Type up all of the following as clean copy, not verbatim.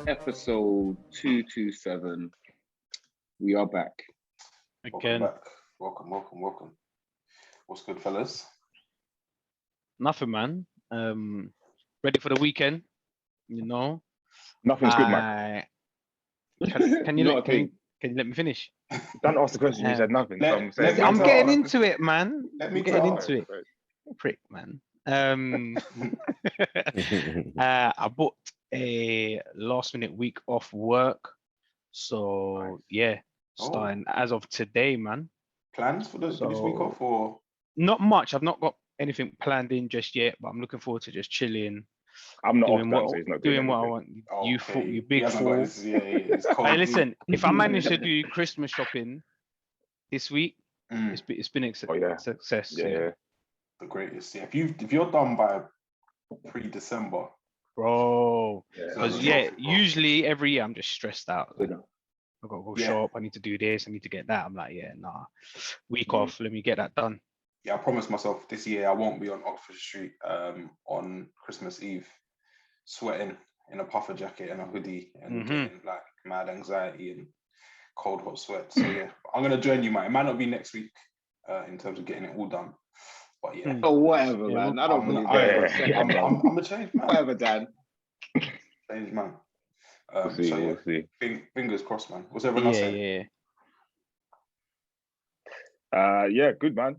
episode 227. We are back. Again. Welcome back. Welcome. What's good, fellas? Nothing, man. Ready for the weekend, you know. Nothing's good, man. Can you let me finish? Don't ask the question. You said nothing. I'm getting into it, man. Let me getting into it. Prick, man. I booked a last-minute week off work, so yeah, starting as of today, man. Plans for this week off, or not much? I've not got anything planned in just yet, but I'm looking forward to just chilling. I'm not doing off, so he's not doing what I want. You big fool. Hey, listen, if I manage to do Christmas shopping this week, it's been a success. Yeah. The greatest. Yeah, if you're done by pre-December, bro. Because usually every year I'm just stressed out. Like, I've got to go shop. I need to do this. I need to get that. I'm like, week off. Let me get that done. Yeah, I promised myself this year I won't be on Oxford Street on Christmas Eve, sweating in a puffer jacket and a hoodie and getting like mad anxiety and cold hot sweat. So yeah, I'm gonna join you, man. It might not be next week in terms of getting it all done, but yeah. Oh, whatever, man. I don't believe that. I'm a changed man. Whatever, Dan. Changed man. We'll see. Fingers crossed, man. What's everyone else saying? Good, man.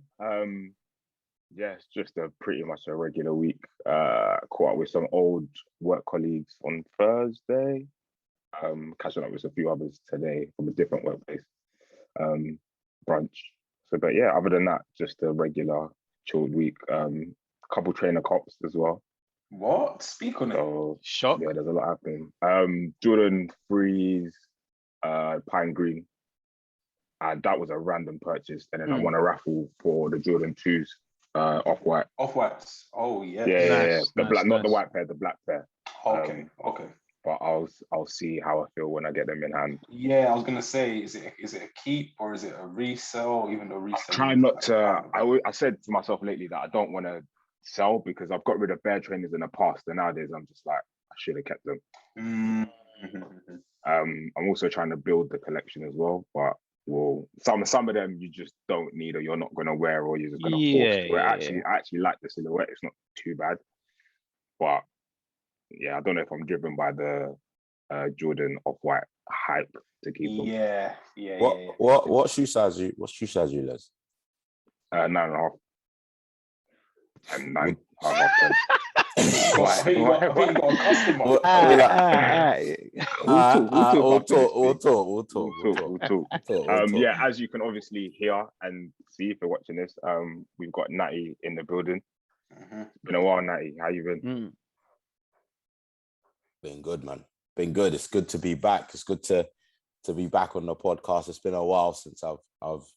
It's just pretty much a regular week. Caught up with some old work colleagues on Thursday. Catching up with a few others today from a different workplace. Brunch. So, but yeah, other than that, just a regular chilled week. Couple trainer cops as well. What? Speak on it. Shock. Yeah, there's a lot happening. Jordan 3s, Pine Green. That was a random purchase, and then I won a raffle for the Jordan 2s, off-white. Off-whites. Oh yeah. Yeah. The black, not the white pair, the black pair. Okay. But I'll see how I feel when I get them in hand. Yeah, I was gonna say, is it a keep or is it a resell? Even though resell. I try not to. I said to myself lately that I don't want to sell because I've got rid of bear trainers in the past, and nowadays I'm just like I should have kept them. I'm also trying to build the collection as well, but. Well, some of them you just don't need, or you're not gonna wear, or you're just gonna force to wear. I actually like the silhouette; it's not too bad. But yeah, I don't know if I'm driven by the Jordan off-white hype to keep them. Yeah. What shoe size you? What shoe size you, Les? 9.5. And 9.5. I think you got a customer. We'll talk. Yeah, as you can obviously hear and see if you're watching this, we've got Natty in the building. It's been a while, Natty. How you been? Been good, man. Been good. It's good to be back. It's good to be back on the podcast. It's been a while since I've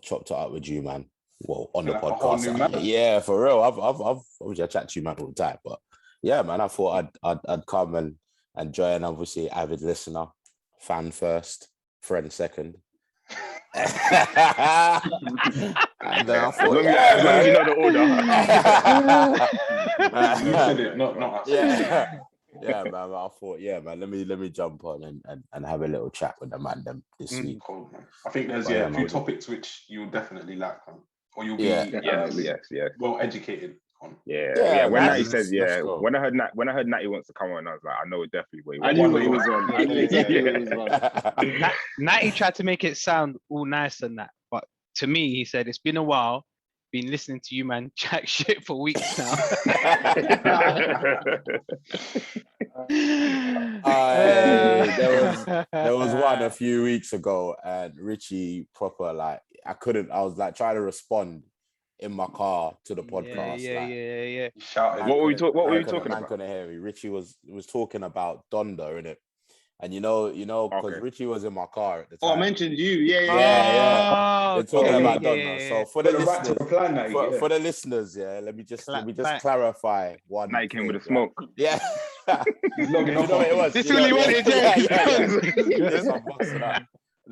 chopped it up with you, man. Well, on the podcast, yeah, for real. I've obviously I chat to you, man, all the time. But yeah, man, I thought I'd come and join. Obviously, avid listener, fan first, friend second. And then I thought, as long as you know the order. You said it, not us. Yeah, man. I thought, man, let me jump on and have a little chat with the Mandem this week. Cool, man. I think there's a few topics which you'll definitely like, man. Or you'll be well educated on. Yeah. When Natty says when I heard Natty wants to come on, I was like, I know definitely what he was. I knew what he was on. I knew exactly what he was on. Natty tried to make it sound all nice and that, but to me, he said it's been a while. Been listening to you, man, chat shit for weeks now. There was one a few weeks ago, and Richie proper I was like trying to respond in my car to the podcast. Yeah. What were you talking about? Man couldn't hear me. Richie was talking about Donda, innit? And you know, because Richie was in my car at the time. Oh, I mentioned you. Yeah. They're talking about Donda. So for the listeners, for the listeners, let me just clarify one. Natty came with a smoke. Yeah. You know what it was. This is what he wanted. Yes, I'm boxing up.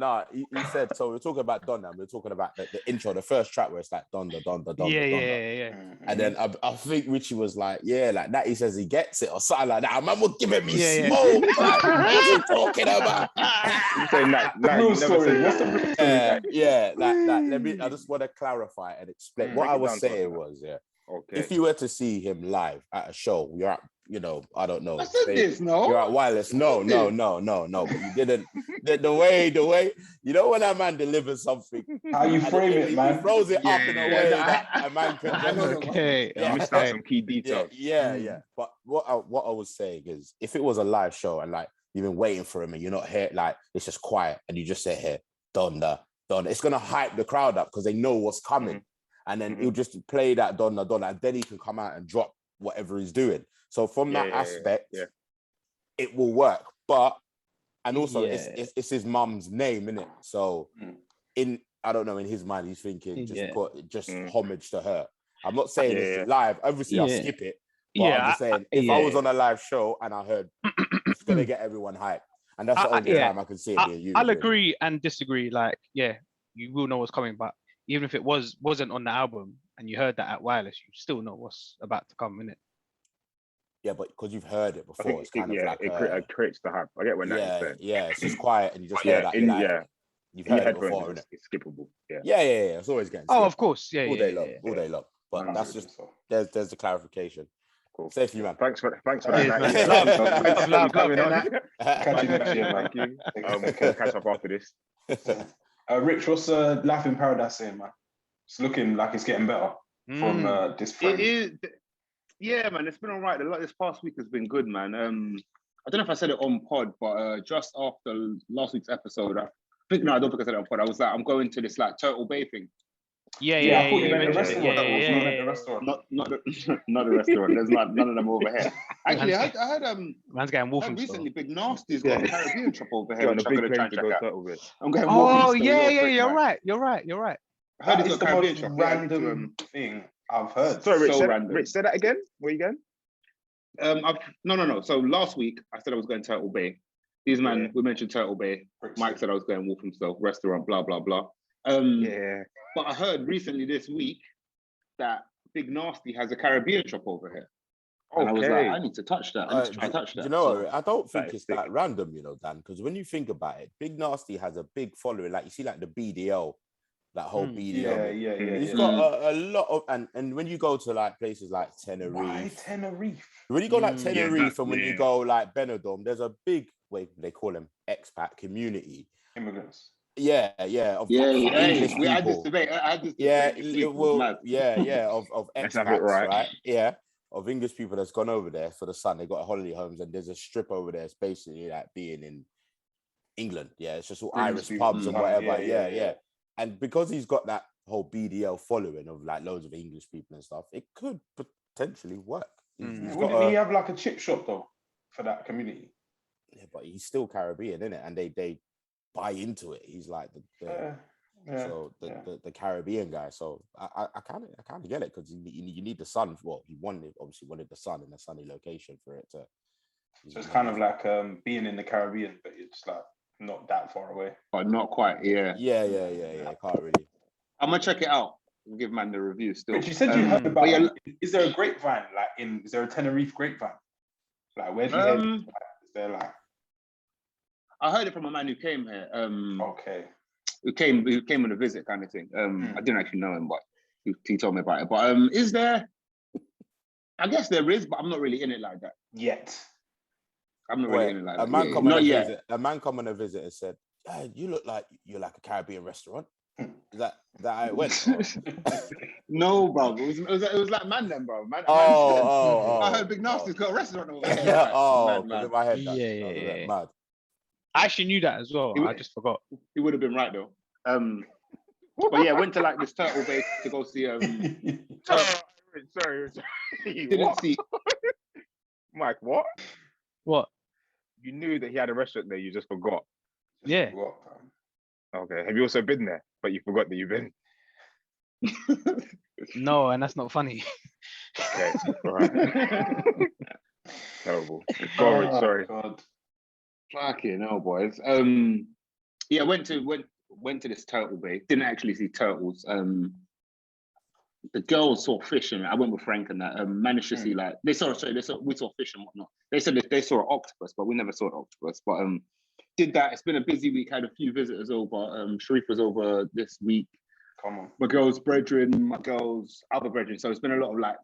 No, he said, so we're talking about Donda, and we're talking about the intro, the first track where it's like Donda, Donda, Donda, Yeah, Donda. yeah. And then I think Richie was like, yeah, like that. He says he gets it or something like that. Man was giving me smoke. Like, what's he talking about? You saying that? No, you never said. What's the real story? Yeah, like, I just want to clarify and explain. What I was saying was, Okay. if you were to see him live at a show, you're at, I don't know. I said this, no? You're at Wireless. No. But you didn't. The way, when that man delivers something, How you frame it, man? He throws it up in a way that a man can just. Okay. You missed out some key details. Yeah. But what I was saying is, if it was a live show and like you've been waiting for him and you're not here, like it's just quiet and you just sit here, Donda, it's gonna hype the crowd up because they know what's coming. And then he'll just play that Donda, and then he can come out and drop whatever he's doing. So from that aspect, it will work. But and also it's his mum's name, innit? So I don't know, in his mind, he's thinking just homage to her. I'm not saying it's live. Obviously, I'll skip it. But I'm just saying, if I was on a live show and I heard it's gonna get everyone hyped, and that's the only time I can see it being used. I'll agree and disagree. Like, you will know what's coming, but even if it wasn't on the album and you heard that at Wireless, you still know what's about to come, innit? Yeah, but because you've heard it before, it's kind of like it creates the hype. I get when that is there. Yeah, it's just quiet and you just hear that. You've heard it before, innit? It's skippable. Yeah. It's always getting. Oh, of course, all day long. But that's just there's the clarification. Cool. Safely, man. Thanks for that. Love. Catch you next year, man. Thank you. We'll catch up after this. Rich, what's Life in Paradise saying, man? It's looking like it's getting better from this friend. It is. Yeah, man, it's been all right. This past week has been good, man. I don't know if I said it on pod, but just after last week's episode, I don't think I said it on pod. I was like, I'm going to this like Turtle Bay thing. I thought you meant the restaurant. Not the restaurant. There's none of them over here. Actually, I heard man's getting Wolfen recently. Big Nasty's got a Caribbean shop over here. Which I'm going to try and check out. I'm going. Oh you're right. I heard it's the most random thing I've heard. Sorry, random. Rich, say that again. Where you going? No. So last week I said I was going Turtle Bay. These man, we mentioned Turtle Bay. Mike said I was going Wolfenstow restaurant. Blah blah blah. But I heard recently this week that Big Nasty has a Caribbean shop over here. And I was like, I need to touch that. I need to try to touch that. You know, I don't think it's that random, Dan, because when you think about it, Big Nasty has a big following. Like you see, like the BDL, that whole BDL. He's got a lot of, and when you go to like places like Tenerife. Why Tenerife? When you go like Tenerife and when you go like Benidorm, there's a big, they call them expat community. Immigrants. We had this debate. Of expats, right? Yeah, of English people that's gone over there for the sun. They got holiday homes, and there's a strip over there. It's basically like being in England. Yeah, it's just all Irish pubs and whatever. Yeah. And because he's got that whole BDL following of like loads of English people and stuff, it could potentially work. Wouldn't he have like a chip shop though for that community? Yeah, but he's still Caribbean, isn't it? And they buy into it. He's like the Caribbean guy. So I kind of get it because you need the sun. Well, he obviously wanted the sun in a sunny location for it to. So it's kind of like being in the Caribbean, but it's like not that far away. But not quite. Yeah. Can't really. I'm gonna check it out. We'll give man the review still. But you said you heard about. Is there a grapevine? Is there a Tenerife grapevine? Like where do you hear? Is there like? I heard it from a man who came here. Okay. Who came on a visit kind of thing. I didn't actually know him, but he told me about it. But is there? I guess there is, but I'm not really in it like that yet. I'm not really in it like that. A man come on a visit and said, "You look like you're like a Caribbean restaurant." Is that how it went? No, bro. It was like Mandem, bro. I heard Big Nasty's got a restaurant over there. In my head, mad. I actually knew that as well. I just forgot. He would have been right though. But yeah, went to like this Turtle Bay to go see. Sorry. Didn't see. Mike, what? What? You knew that he had a restaurant there. You just forgot. Yeah. Okay. Have you also been there, but you forgot that you've been? No, and that's not funny. Okay. All right. Terrible. Sorry. God. Fucking hell, boys. Yeah, went to this turtle bay. Didn't actually see turtles. The girls saw fish in it. I went with Frank and that. Managed to see like we saw fish and whatnot. They said they saw an octopus, but we never saw an octopus. But did that. It's been a busy week. Had a few visitors over. Sharif was over this week. Come on. My girl's brethren, my girl's other brethren. So it's been a lot of like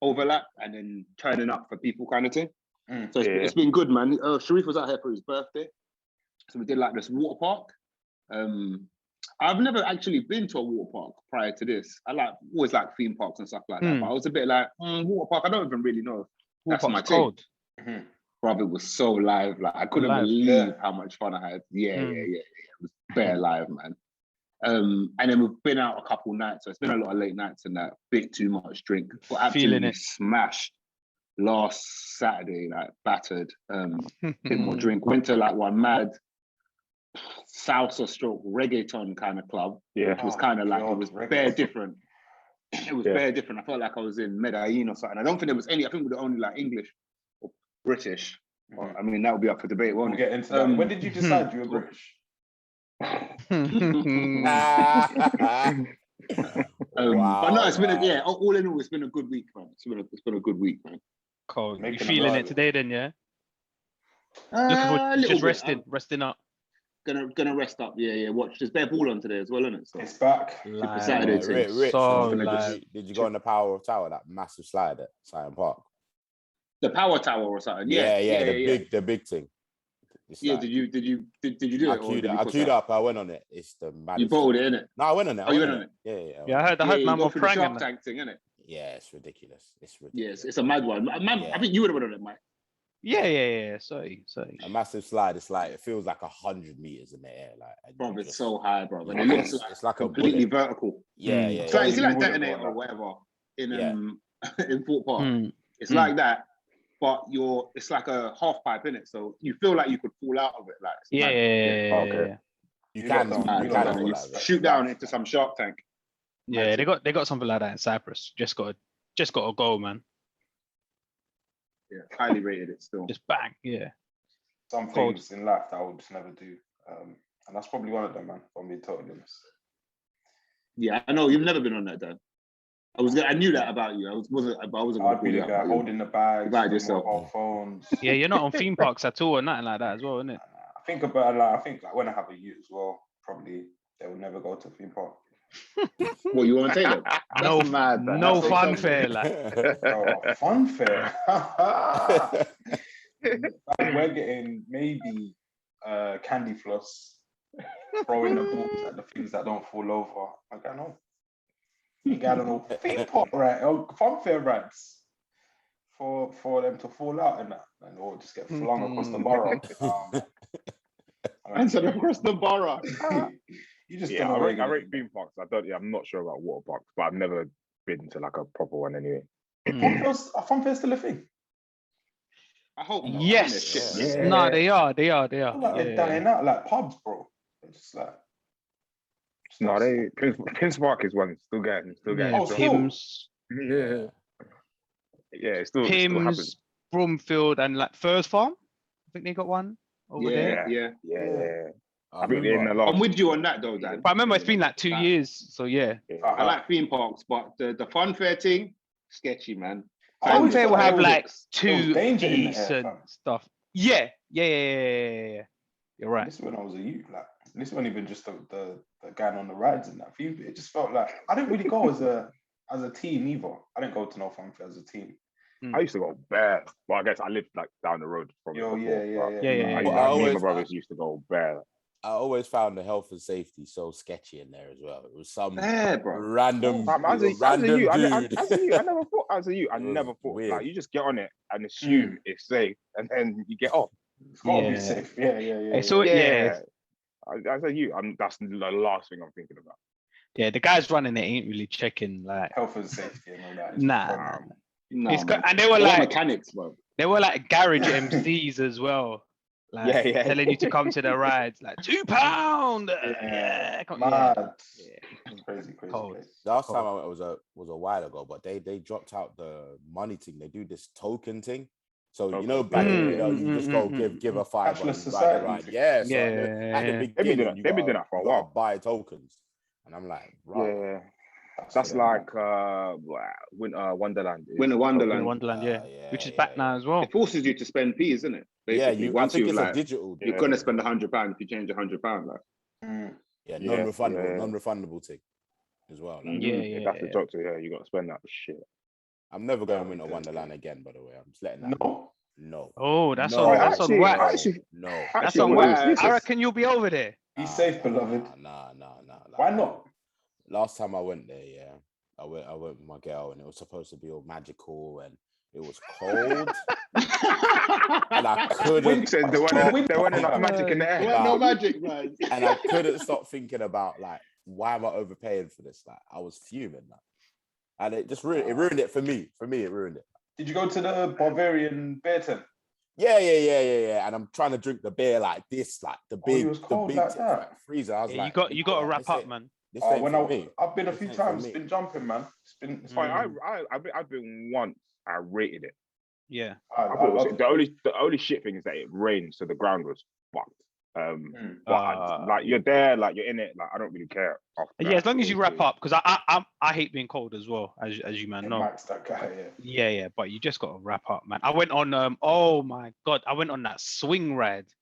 overlap and then turning up for people kind of thing. So it's been good, man. Sharif was out here for his birthday. So we did like this water park. I've never actually been to a water park prior to this. I always like theme parks and stuff like that. But I was a bit like, water park, I don't even really know. That's my take. Brother, it was so live. Like I couldn't believe how much fun I had. Yeah. It was bare live, man. And then we've been out a couple nights. So it's been a lot of late nights and that. Bit too much drink. But absolutely smashed last Saturday, like battered. Bit more drink. Went to like one mad salsa stroke reggaeton kind of club. Which was kind of like, it was bare different. It was bare different. I felt like I was in Medellin or something. I don't think there was any, I think we were only like English or British. Well, I mean, that would be up for debate, won't it? We'll get into that. When did you decide you were British? But no, it's been all in all, it's been a good week, man. It's been a good week, man. Cold. You feeling it today then, yeah? Looking for just resting up. Gonna rest up, yeah. Watch, there's bare ball on today as well, isn't it? So it's back. Saturday Rich, did you go on the Power of Tower, that massive slide at Sidemans Park? The Power Tower or something? The big thing. Did you do it? I queued up. I went on it. It's the maddest. You bought it, innit? No, I went on it. You went on it? Yeah. I heard man more Frank Shark Tank thing, innit? Yeah, it's ridiculous. Yes, it's a mad one. I think you would have went on it, Mike. Yeah. Sorry. A massive slide. It's like, it feels like 100 meters in the air. Like, bro, it's so high, bro. And it looks it's like completely vertical. Yeah. It's like Detonator or whatever in Fort Park. It's like that, but it's like a half pipe in it, so you feel like you could fall out of it. Like okay. You can shoot down into some Shark Tank. Yeah, they got something like that in Cyprus. Just got to go, man. Yeah, highly rated it still. Just bang, yeah. Some things in life that I would just never do. And that's probably one of them, man, if I'm being totally honest. Yeah, I know, you've never been on that, Dan. I knew that about you. I wasn't I'd be the guy holding the bags, mobile phones. Yeah, you're not on theme parks at all or nothing like that as well, isn't it? I think about like when I have a youth as well, probably they will never go to a theme park. What, you want to take them? No, mad. No funfair, like. Funfair. We're getting maybe candy floss, throwing the balls at the things that don't fall over. Like, I know. You got no theme park right, or funfair rides for them to fall out and that, and or just get flung across the borough. Across the borough. You just I rate theme parks. I'm not sure about water parks, but I've never been to like a proper one anyway. Are funfair still a thing? I hope not. Yes. Yeah. No, they are. They're dying out like pubs, bro. They're just like. No, Prince Park is one still getting. Pims. Yeah, it's still Pims, Broomfield, and like Furs Farm. I think they got one over there. Yeah. I think they're in a lot. I'm with you on that though, Dan. But I remember it's been like 2 years, so yeah. I like theme parks, but the funfair thing, sketchy, man. Funfair will have like 2 decent stuff. Yeah. You're right. This is when I was a youth, like this wasn't even just the guy on the rides and that. It just felt like I didn't really go as a team either. I didn't go to no funfair as a team. I used to go bare, but I guess I lived like down the road from. Yeah. Me and my brothers used to go bare. I always found the health and safety so sketchy in there as well. It was some As random a youth, I It never was thought weird. like you just get on it and assume it's safe, and then you get off. It's gotta be safe. Yeah. So As a youth, that's the last thing I'm thinking about. Yeah, the guys running it ain't really checking like health and safety and all that. Nah. And they were like mechanics, bro. They were like garage MCs as well. Like telling you to come to the rides, like £2. Mad. Crazy. Last time I went was a while ago, but they dropped out the money thing. They do this token thing. So you know, back you just go give a $5 and ride it right. Yeah, so at the beginning, they've been doing that for a while. Buy tokens, and I'm like, right. Yeah. That's like Winter Wonderland. Winter Wonderland, which is back now as well. It forces you to spend fees, isn't it? Basically. I think it's like, a digital. You're gonna spend £100 if you change £100. Like, non-refundable thing as well. Like, that's the joke. So you got to spend that shit. I'm never going to Winter Wonderland again. By the way, I'm just letting that. No. Oh, that's on wax. No, that's on wax. I reckon you'll be over there. Be safe, beloved. Nah. Why not? Last time I went there, I went with my girl, and it was supposed to be all magical, and it was cold, and I couldn't. There wasn't enough magic in the air. No magic, man. And I couldn't stop thinking about like, why am I overpaying for this? Like, I was fuming, like, and it just ruined it for me. For me, it ruined it. Did you go to the Bavarian beer tent? Yeah. And I'm trying to drink the beer like this, like the big, freezer. I was like, you got to wrap up, man. I've been a few times. It's been jumping, man. It's fine. I've been once. I rated it. Yeah. The only shit thing is that it rained, so the ground was fucked. Like you're there, like you're in it. Like I don't really care. As long as you wrap up, because I hate being cold as well, as you man know. Max, that guy, yeah. But you just got to wrap up, man. I went on oh my god, I went on that swing ride.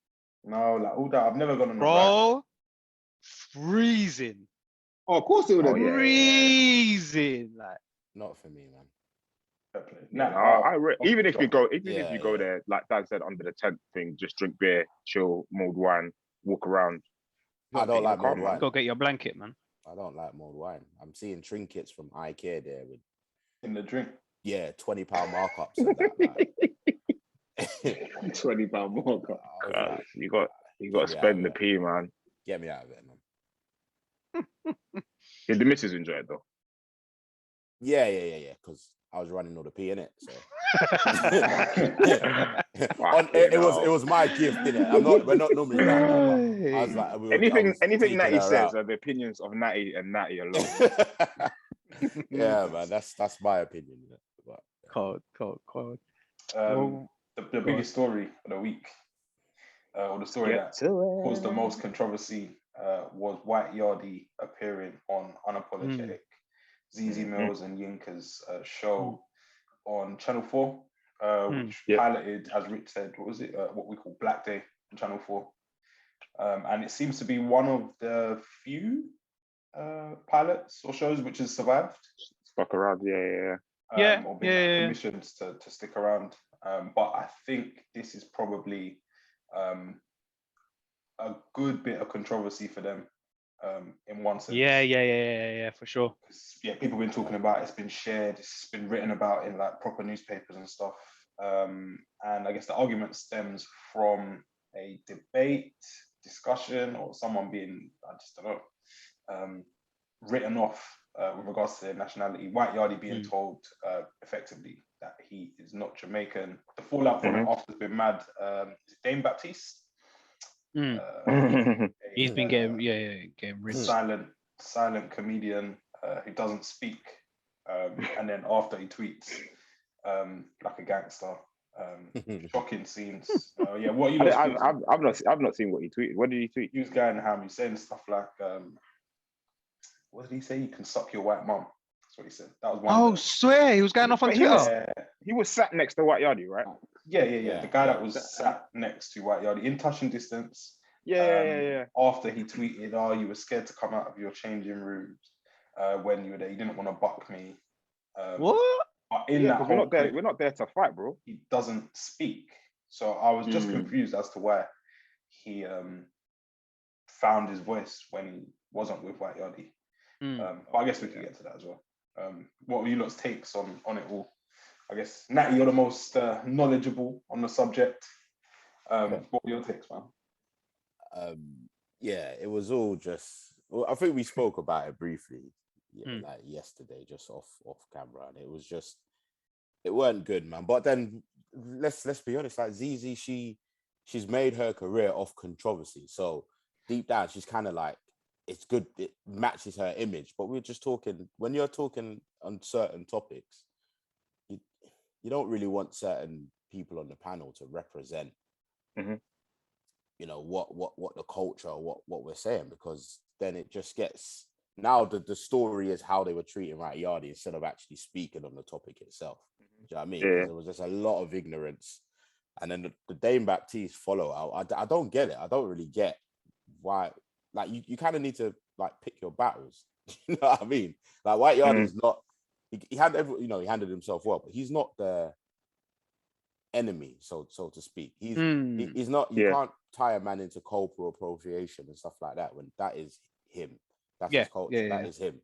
No, like all that. I've never gone on. Bro, freezing. Oh, of course it would have been freezing. Like, not for me, man. Even if you go there, like Dan said, under the tent thing, just drink beer, chill, mulled wine, walk around. I don't like mulled wine. Go get your blanket, man. I don't like mulled wine. I'm seeing trinkets from IKEA there with in the drink. Yeah, £20 markups. And that, like. £20 markup. Like, you got to spend the P, man. Get me out of it, man. Did the missus enjoy it though? Yeah. Because I was running all the P in it, so it was my gift, innit? We're not normally like that. I was like, anything Natty says are the opinions of Natty and Natty alone. Yeah, man, that's my opinion. But, Cold. The biggest story of the week, or the story that caused the most controversy, was White Yardie appearing on Unapologetic, ZZ Mills and Yinka's show on Channel 4, which piloted, as Rich said, what we call Black Day on Channel 4. And it seems to be one of the few pilots or shows which has survived. Stuck around, or been commissioned to stick around. But I think this is probably a good bit of controversy for them, in one sense. Yeah, for sure. Yeah, people have been talking about it, it's been shared, it's been written about in like proper newspapers and stuff. And I guess the argument stems from a debate, discussion, or someone being, I just don't know, written off with regards to their nationality. White Yardie being told effectively that he is not Jamaican. The fallout from it after has been mad. Dame Baptiste. He's been getting rich. Silent comedian who doesn't speak, and then after he tweets like a gangster. Shocking scenes. What are you? I've not seen what he tweeted. What did he tweet? He was going ham. He's saying stuff like, what did he say? You can suck your white mum. That's what he said. That was one. Swear he was going off on Twitter. He was sat next to White Yardie, right? Yeah. The guy that was sat next to White Yardie in touching distance. Yeah. After he tweeted, you were scared to come out of your changing rooms when you were there. You didn't want to buck me. What? But we're not there to fight, bro. He doesn't speak. So I was just confused as to why he found his voice when he wasn't with White Yardie. But I guess we can get to that as well. What were you lot's takes on it all? I guess, Natty, you're the most knowledgeable on the subject. What were your takes, man? It was all just. Well, I think we spoke about it briefly, like yesterday, just off camera, and it was just, it weren't good, man. But then let's be honest, like ZZ, she's made her career off controversy, so deep down she's kind of like, it's good, it matches her image. But we're just talking, when you're talking on certain topics, you don't really want certain people on the panel to represent, Mhm. you know, what the culture, what we're saying, because then it just gets, now the story is how they were treating yardie instead of actually speaking on the topic itself. Do you know what I mean? Because there was just a lot of ignorance. And then the Dane Baptiste follow, I don't get it. I don't really get why. Like, you kind of need to like pick your battles. You know what I mean? Like yardie's not. He had he handled himself well, but he's not the enemy, so to speak. He's not. You can't tie a man into cultural appropriation and stuff like that when that is him. That's his culture. That is him. Do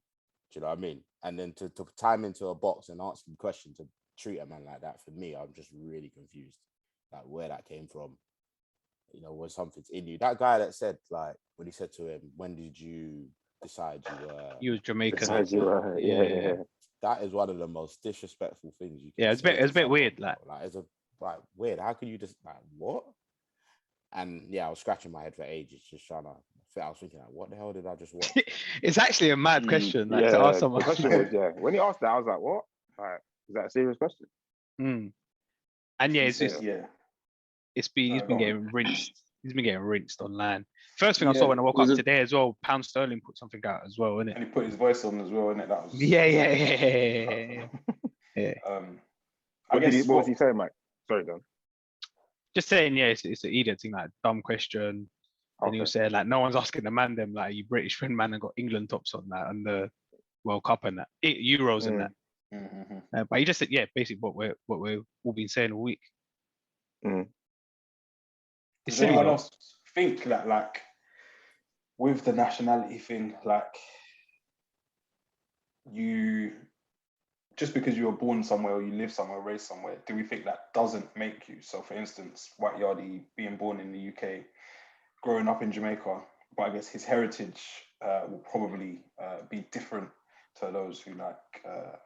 you know what I mean? And then to tie him into a box and ask him questions, to treat a man like that, for me, I'm just really confused. Like, where that came from. You know, was something's in you. That guy that said, like, when he said to him, "When did you decide you were?" You was Jamaican. Decide you were, yeah. That is one of the most disrespectful things you can. Yeah, it's a bit weird. Like it's weird. How can you just like what? And yeah, I was scratching my head for ages, just trying to. I was thinking, like, what the hell did I just watch? It's actually a mad question. Like, to ask someone. The question was, when he asked that, I was like, what? Like, is that a serious question? And yeah, he's been getting rinsed. He's been getting rinsed online. First thing I saw when I woke up today as well, Pound Sterling put something out as well, innit? And he put his voice on as well, innit? That was What was he saying, Mike? Sorry, Don. Just saying, it's an idiot thing, like dumb question. And he was saying, like, no one's asking the Mandem, like, you British friend man and got England tops on that and the World Cup and that, Euros and that. But he just said, basically what we've all been saying all week. Does anyone else think that, like, with the nationality thing, like, you, just because you were born somewhere or you live somewhere, raised somewhere, do we think that doesn't make you? So, for instance, White Yardie being born in the UK, growing up in Jamaica, but I guess his heritage will probably be different to those who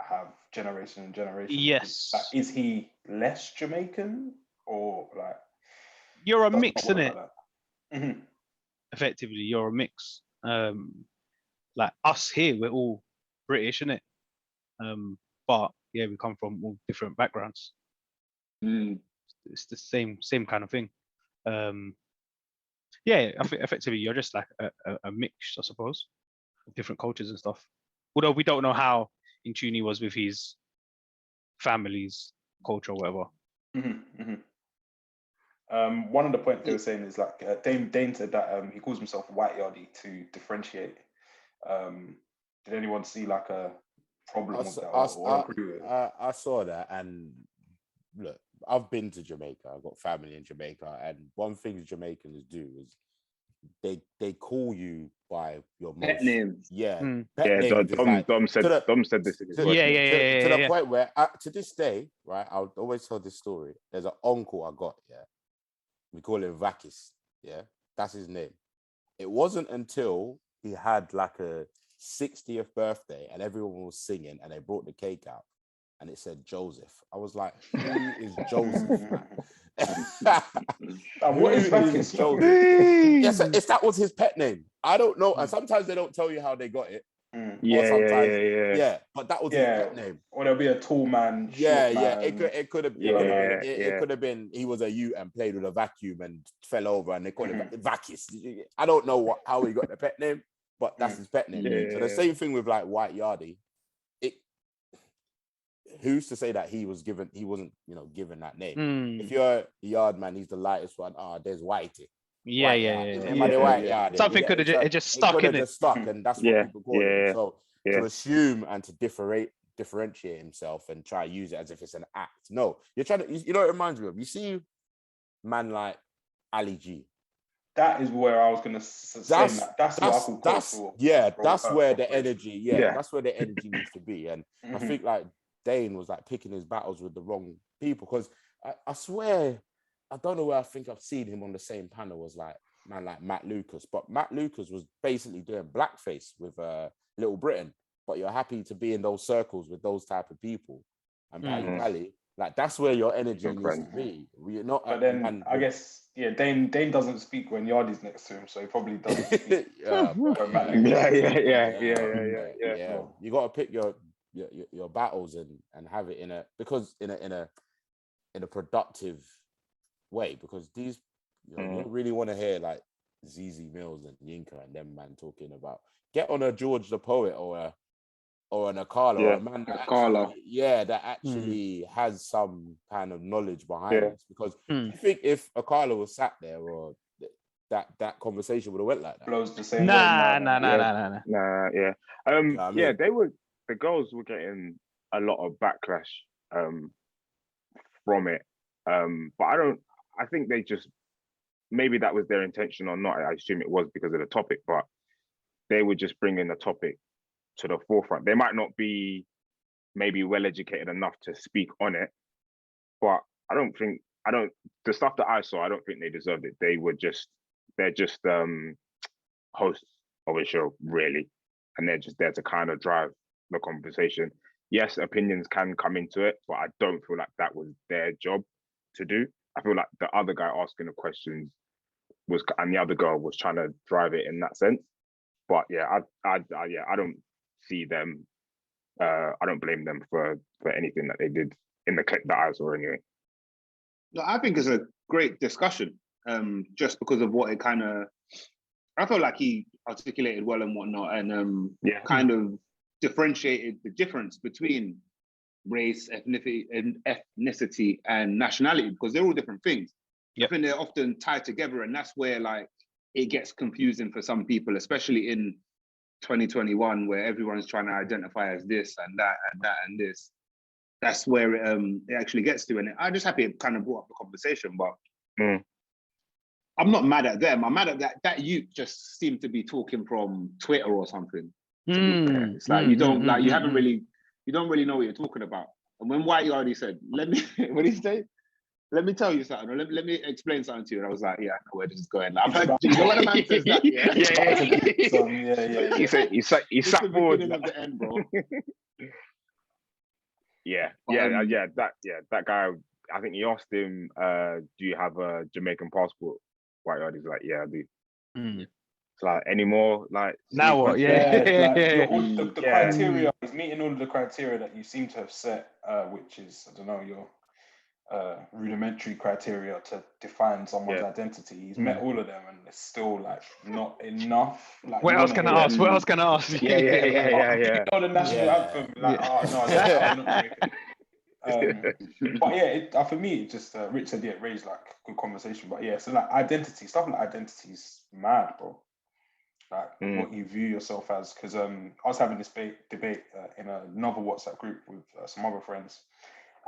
have generation and generation. Yes. Like, is he less Jamaican or like? You're a mix, isn't it? Like Effectively, you're a mix. Like us here, we're all British, isn't it? But yeah, we come from all different backgrounds. It's the same kind of thing. Yeah, I think effectively you're just like a mix, I suppose, of different cultures and stuff. Although we don't know how in tune he was with his family's culture or whatever. One of the points they were saying is like Dane said that he calls himself White Yardie to differentiate. Did anyone see like a problem with that or agree with it? I saw that, and look, I've been to Jamaica. I've got family in Jamaica, and one thing Jamaicans do is they call you by your pet names. Dom said this in his voice. To the point where to this day, right, I'll always tell this story. There's an uncle I got, we call him Vakis, that's his name. It wasn't until he had like a 60th birthday and everyone was singing and they brought the cake out and it said Joseph. I was like, who is Joseph? What is Vakis? Joseph? Yes, if that was his pet name, I don't know. And sometimes they don't tell you how they got it. Yeah. But that was his pet name. Or there'll be a tall man. Man. It could have been he was a youth and played with a vacuum and fell over and they called him Vakis. I don't know how he got the pet name, but that's his pet name. So the same thing with like White Yardie. Who's to say that he wasn't, given that name? If you're a yard man, he's the lightest one. There's Whitey. Something could have just stuck in it. And that's what people call it. So to assume and to differentiate himself and try to use it as if it's an act. No, you're trying to. You know what it reminds me of? You see, man like Ali G. That is where I was going to say that. That's where the energy. That's where the energy needs to be. And I think like Dane was like picking his battles with the wrong people, because I swear, I don't know where I think I've seen him on the same panel as like man like Matt Lucas, but Matt Lucas was basically doing blackface with Little Britain, but you're happy to be in those circles with those type of people. And Pally, like that's where your energy needs to be. You're not. But then I guess Dane doesn't speak when Yardie's next to him, so he probably doesn't speak. You got to pick your battles and have it in a in a productive way, because these, you don't really want to hear like ZZ Mills and Yinka and them man talking about, get on a George the Poet or an Akala, or a man that actually has some kind of knowledge behind this. Because I think if Akala was sat there, or that conversation would have went like that. Blows the same way. Nah. The girls were getting a lot of backlash from it. But I think they just, maybe that was their intention or not. I assume it was because of the topic, but they were just bringing the topic to the forefront. They might not be maybe well educated enough to speak on it, but the stuff that I saw, I don't think they deserved it. They're just hosts of a show, really, and they're just there to kind of drive the conversation. Yes, opinions can come into it, but I don't feel like that was their job to do. I feel like the other guy asking the questions and the other girl was trying to drive it in that sense. But yeah, I don't see them. I don't blame them for anything that they did in the clip that I saw anyway. No, I think it's a great discussion. Just because of what it kind of, I feel like he articulated well and whatnot, and kind of differentiated the difference between race, ethnicity, and nationality, because they're all different things. I think they're often tied together, and that's where like it gets confusing for some people, especially in 2021, where everyone's trying to identify as this and that and that and this. That's where it actually gets to, and I'm just happy it kind of brought up the conversation. But I'm not mad at them. I'm mad at that youth just seemed to be talking from Twitter or something. It's like you don't you don't really know what you're talking about. And when White Yardie said, what did he say? Let me tell you something, or let me explain something to you. And I was like, yeah, I know where this is going. I've heard, you know when a man says that, He sat forward. Of the end, bro. That guy, I think he asked him, do you have a Jamaican passport? White Yardie's like, yeah, I do. It's like, any more? Like, now what? The criteria, he's meeting all of the criteria that you seem to have set, which is, I don't know, your rudimentary criteria to define someone's identity. He's met all of them, and it's still like not enough. Like, what else can I ask? What else can I ask? Yeah. You know the national anthem. Like, I'm not Jamaican. But for me, it just Rich said it raised like good conversation. But so like identity, stuff like identity is mad, bro. Like what you view yourself as. Because I was having this debate in another WhatsApp group with some other friends,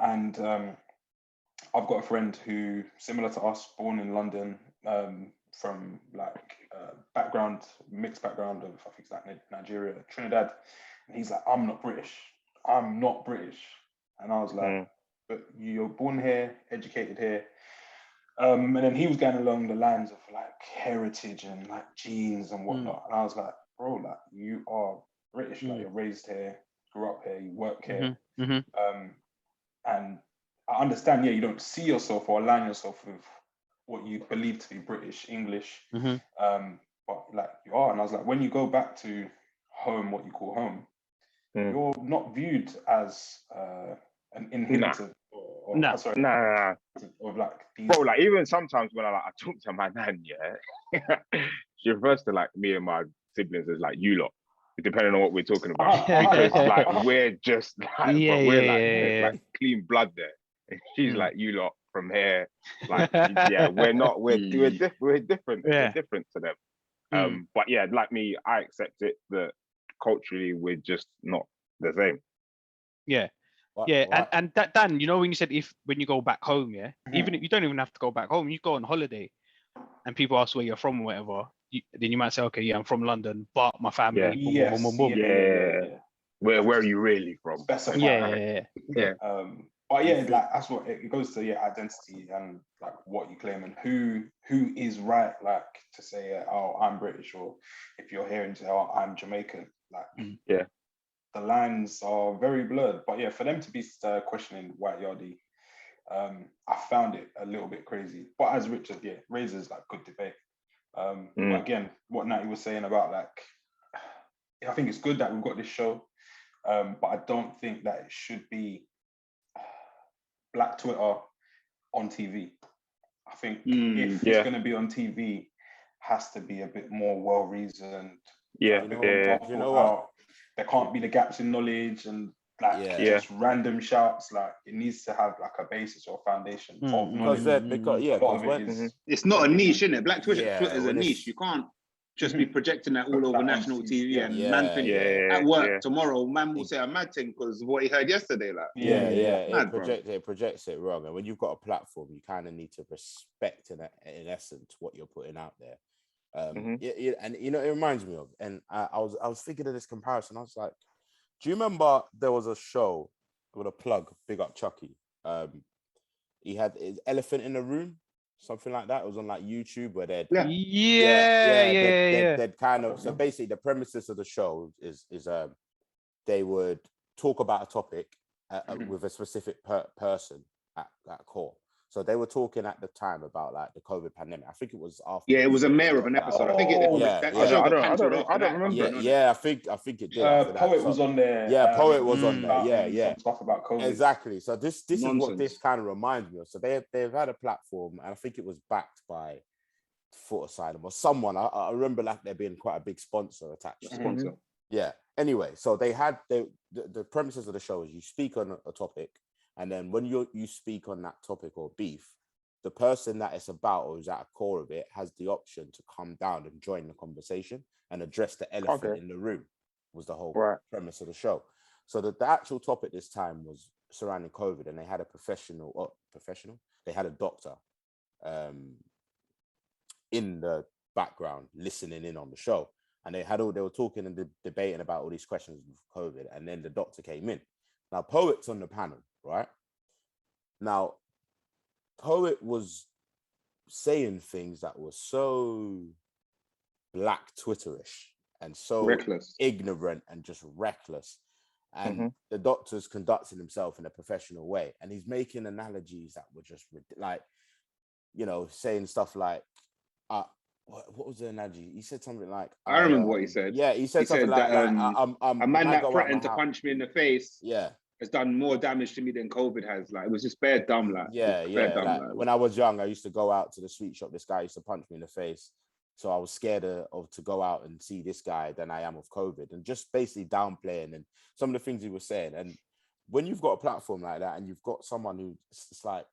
and I've got a friend who, similar to us, born in London, from like mixed background of, I think it's like Nigeria, Trinidad, and he's like, I'm not British. And I was like, but you're born here, educated here. And then he was going along the lines of like heritage and like genes and whatnot. And I was like, bro, like you are British, like you're raised here, grew up here, you work here. And I understand, you don't see yourself or align yourself with what you believe to be British, English, but like you are. And I was like, when you go back to home, what you call home, you're not viewed as an inhibitor of like these. Bro, like even sometimes when I talk to my nan, she refers to like me and my siblings as like you lot, depending on what we're talking about. Because like we're just like, there's like clean blood there. And she's like, you lot from here, like we're different. We're different to them. But like me, I accept it that culturally we're just not the same. And that, Dan, you know, when you said when you go back home, even if you don't even have to go back home, you go on holiday and people ask where you're from or whatever, then you might say, okay, I'm from London, but my family, Where are you really from? But like that's what it goes to, identity and like what you claim and who is right, like to say, oh, I'm British, or if you're here and say, oh, I'm Jamaican, like the lines are very blurred. But for them to be questioning White Yardie, I found it a little bit crazy. But as Richard raises like good debate. But again, what Natty was saying about like, I think it's good that we've got this show, but I don't think that it should be Black Twitter on TV. I think if it's going to be on TV, has to be a bit more well-reasoned. Yeah, you know what? There can't be the gaps in knowledge and just random shouts. Like it needs to have like a basis or foundation of knowledge. It's not a niche, isn't it? Black Twitter is a niche. You can't just be projecting that all over national TV and man think at work tomorrow, man will say a mad thing because of what he heard yesterday. Like it projects it wrong. And when you've got a platform, you kind of need to respect in essence what you're putting out there. And you know, it reminds me of, and I was thinking of this comparison. I was like, do you remember there was a show with a plug, big up Chucky? He had Elephant in the Room, something like that. It was on like YouTube where they'd kind of, so basically the premises of the show is they would talk about a topic with a specific person at core. So they were talking at the time about like the COVID pandemic. I think it was after. Yeah, it was a mayor of an episode. I think it. I don't remember. Yeah, I think it did. Poet was on there. Yeah, Poet was on there. Some stuff about COVID. Exactly. So this is what this kind of reminds me of. So they've had a platform, and I think it was backed by Foot Asylum or someone. I remember like there being quite a big sponsor attached. Sponsor. Yeah. Anyway, so they had the premises of the show is you speak on a topic. And then when you speak on that topic or beef, the person that it's about or who's at the core of it has the option to come down and join the conversation and address the elephant in the room, was the whole premise of the show. So the actual topic this time was surrounding COVID, and they had a they had a doctor in the background listening in on the show. And they were talking and debating about all these questions with COVID, and then the doctor came in. Now, Poet's on the panel, right? Now, Poet was saying things that were so black Twitterish and so reckless, ignorant and just reckless. And the doctor's conducting himself in a professional way. And he's making analogies that were just like, you know, saying stuff like, what was the analogy? He said something like, I remember what he said. Yeah, he said something like a man that threatened to punch me in the face has done more damage to me than COVID has. Like, it was just bare dumb. Like, when I was young, I used to go out to the sweet shop. This guy used to punch me in the face. So I was scared of to go out and see this guy than I am of COVID, and just basically downplaying and some of the things he was saying. And when you've got a platform like that and you've got someone who it's like,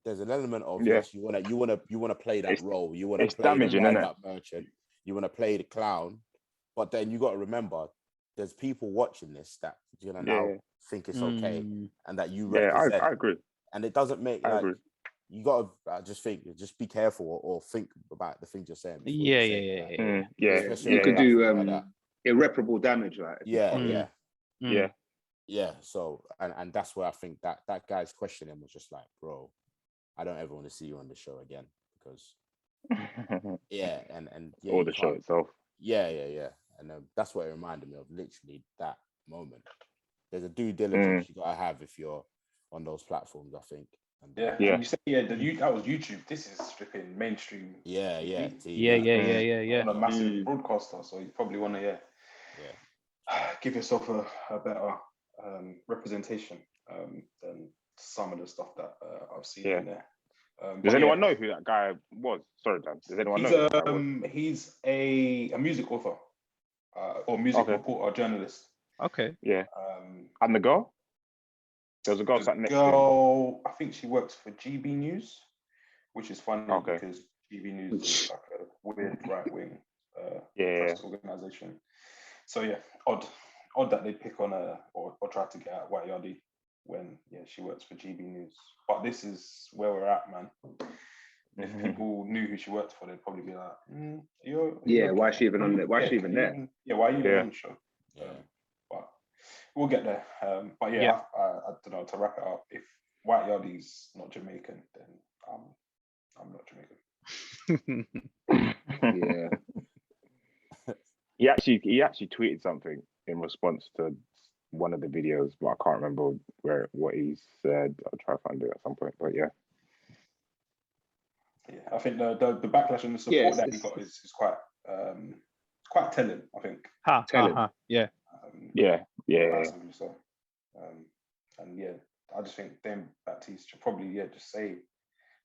there's an element of yes, you want to play that role. You want to play damaging, the wind-up merchant. You want to play the clown, but then you got to remember there's people watching this that now think it's okay and that you represent. I agree. And it doesn't make you got to just be careful or think about the things you're saying. You could do irreparable damage, like So and that's where I think that guy's questioning was just like, bro, I don't ever want to see you on the show again because or the show itself. And that's what it reminded me of, literally that moment. There's a due diligence you gotta have if you're on those platforms, I think. And, You say that was YouTube. This is flipping mainstream. TV. On a massive broadcaster, so you probably want to give yourself a better representation than some of the stuff that I've seen in there. Does anyone know who that guy was? Sorry, Dan. Does anyone know? He's a music author or music reporter, journalist. Okay. Yeah. And the girl? There was a girl sat next to him. I think she works for GB News, which is funny because GB News is like a weird right-wing press organization. So odd that they pick on her or try to get at White Yardie when she works for GB News. But this is where we're at, man. If people knew who she worked for, they'd probably be like, why is she even on there? Why is she even there? Why are you on the show? But we'll get there. I don't know, to wrap it up, if White Yardie's not Jamaican, then I'm not Jamaican. He actually tweeted something in response to one of the videos, but I can't remember what he said. I'll try to find it at some point. But I think the backlash and the support that he got is quite telling. I think telling. So, I just think Dame Baptiste should probably just say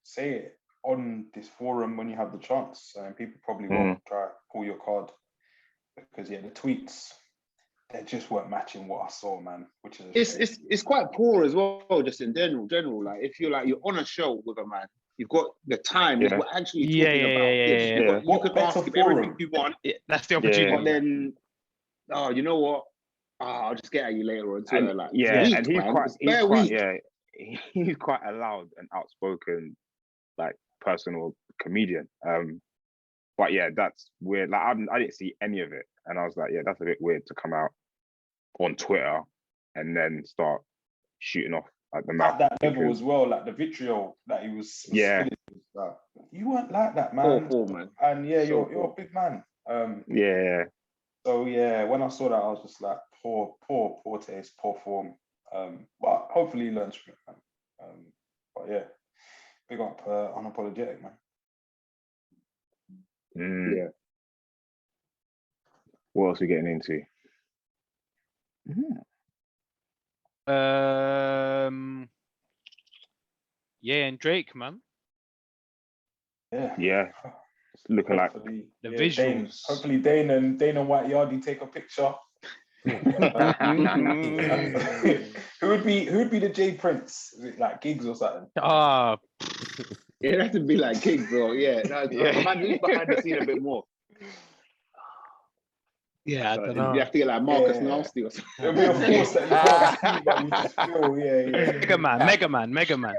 say it on this forum when you have the chance, and people probably won't try to pull your card because the tweets, they just weren't matching what I saw, man. Which is it's quite poor as well, just in general. Like if you're on a show with a man, you've got the time. We're actually talking about this. You could ask him everything you want. That's the opportunity. But then, you know what? I'll just get at you later on Twitter. And he's quite a loud and outspoken, like, personal comedian. But yeah, that's weird. Like I didn't see any of it, and I was like, yeah, that's a bit weird to come out on Twitter and then start shooting off at the mouth. At that level as well, like the vitriol that he was spilling, like, you weren't like that, man. Man. And you're a big man. So yeah, when I saw that, I was just like, poor taste, poor form. But hopefully he learns from it, man. But yeah, big up Unapologetic, man. Yeah. What else are we getting into? Yeah, and Drake, man. Yeah. It's looking hopefully, like the visuals. Hopefully Dane and White Yardie take a picture. Who would be the J Prince? Is it like Gigs or something? It'd have to be like Gigs, bro. Yeah, man, who's behind the scene a bit more. Yeah, I don't know. You have to get like Marcus Nasty or something. There'll be a force that you can't see, but you just feel, Mega Man.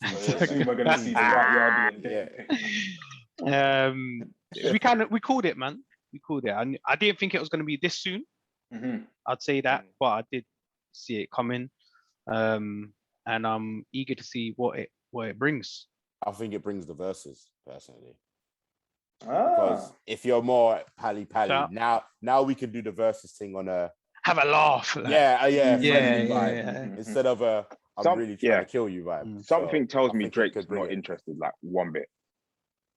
I assume we're gonna see the White Yardie and we called it, man. We called it. I didn't think it was going to be this soon. I'd say that, but I did see it coming, and I'm eager to see what it brings. I think it brings the verses, personally. Because if you're more pally, now we can do the verses thing on a have a laugh. Instead of I'm really trying to kill you vibe. Something tells me Drake's not interested, like, one bit.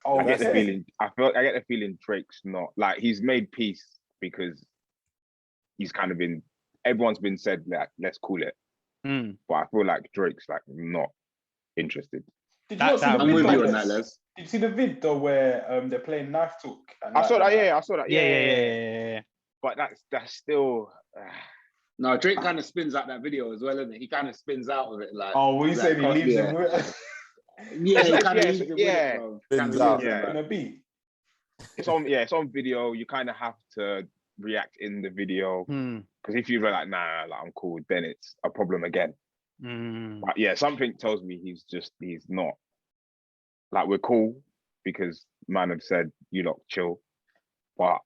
I get the feeling. I get the feeling Drake's not, like, he's made peace because he's kind of been. Everyone's been said, like, let's call it. But I feel like Drake's like not interested. I'm with you on that, Les. Did you see the vid though where they're playing Knife Talk? And I saw that. Yeah. But that's still. No, Drake kind of spins out that video as well, isn't it? He kind of spins out of it, like. Oh, what you saying? He leaves him with. Yeah, he kind of leaves him with it, bro. Spins out. In a beat. It's on video. You kind of have to react in the video because if you're like, nah, like, I'm cool, then it's a problem again. But yeah, something tells me he's not, like, we're cool because man have said you lot chill, but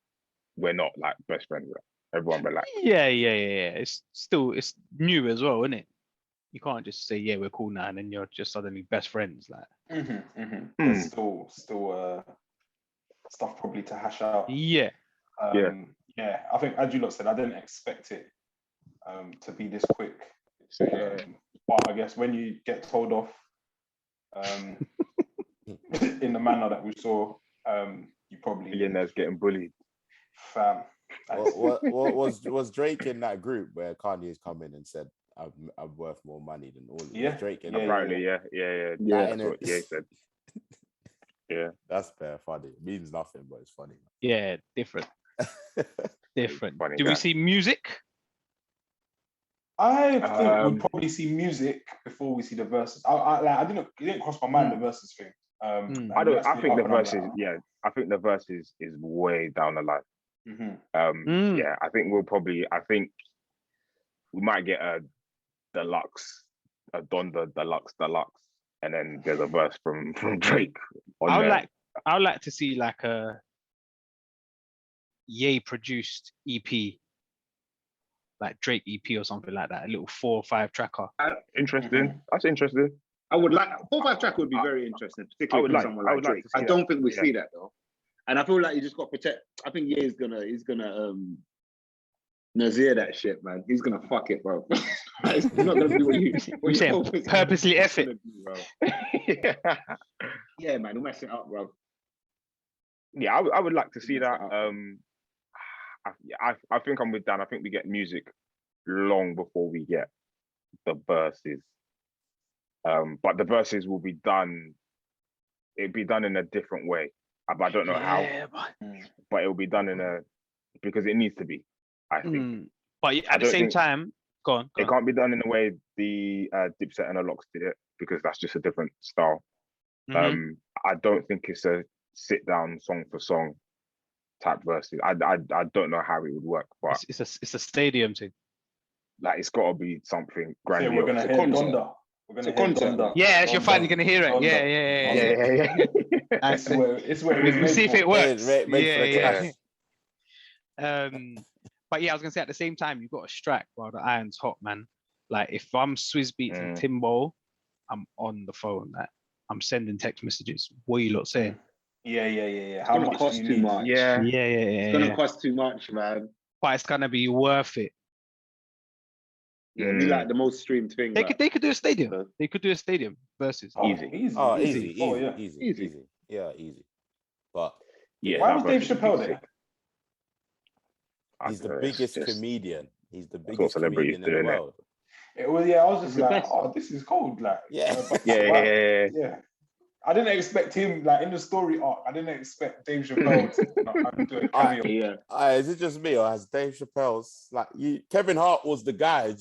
we're not like best friends. Everyone relax. Yeah. It's new as well, isn't it? You can't just say we're cool now and then you're just suddenly best friends, like. There's still stuff probably to hash out. Yeah. I think, as you lot said, I didn't expect it to be this quick. But I guess when you get told off in the manner that we saw, you probably millionaires getting bullied. Fam. What was Drake in that group where Kanye's come in and said, I'm worth more money than all of you? Drake in apparently, yeah. That's what he said. Yeah, that's fair. Funny. It means nothing, but it's funny. Yeah, different. Funny, do we see music? I think we'll probably see music before we see the verses. It didn't cross my mind the verses thing. I think the verses. Yeah, I think the verses is way down the line. Yeah, I think we might get a deluxe, a Donda deluxe, and then there's a verse from Drake. I would like to see like a Ye produced EP, like Drake EP or something like that, a little 4 or 5 tracker. Interesting. That's interesting. I would like 4 or 5 track would be very interesting, particularly for someone like Drake. I don't think we see that though, and I feel like you just got to protect. I think Ye's gonna Nazir that shit, man. He's gonna fuck it, bro. It's not gonna be what you saying. Purposely F it, bro. Yeah, man. He'll mess it up, bro. Yeah, I would like to see that. I think I'm with Dan. I think we get music long before we get the verses. But the verses will be done. It'd be done in a different way. But I don't know how. But it will be done because it needs to be. I think. But at the same time, go on. It can't be done in the way the Dipset and the Locks did it, because that's just a different style. I don't think it's a sit down song for song type verses. I don't know how it would work, but it's a stadium thing. Like it's got to be something grandiose. So we're gonna hear Donda. We're gonna hear Donda. Yeah, as you're finally gonna hear it. Yeah. It's where we see if it works. Yeah. But yeah, I was gonna say at the same time, you've got to strike while the iron's hot, man. Like if I'm Swizz Beatz and Timbo, I'm on the phone. Like I'm sending text messages. What are you lot saying? Yeah. How much cost too much? Yeah. It's gonna cost too much, man. But it's gonna be worth it. Yeah, be like the most streamed thing. They could do a stadium. They could do a stadium versus easy. Easy. Yeah, easy. But why was Dave Chappelle there? He's the biggest comedian. He's the biggest comedian in the world. I was just like, oh, this is cold. Like, yeah. I didn't expect him, like, in the story arc, I didn't expect Dave Chappelle to do a cameo. Is it just me, or has Dave Chappelle's, like, Kevin Hart was the guy?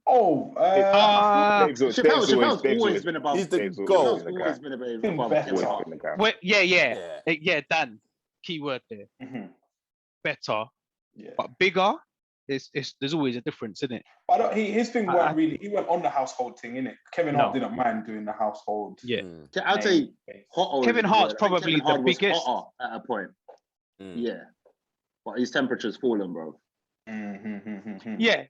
Chappelle's always been above. He's the goal. Chappelle's always been above. Well, yeah, Dan, keyword there. Better, but bigger. There's always a difference, isn't it? But his thing weren't really. He went on the household thing, innit? Kevin Hart didn't mind doing the household. Yeah, I'd say Kevin Hart's probably the biggest at a point. Yeah, but his temperature's fallen, bro. Yeah.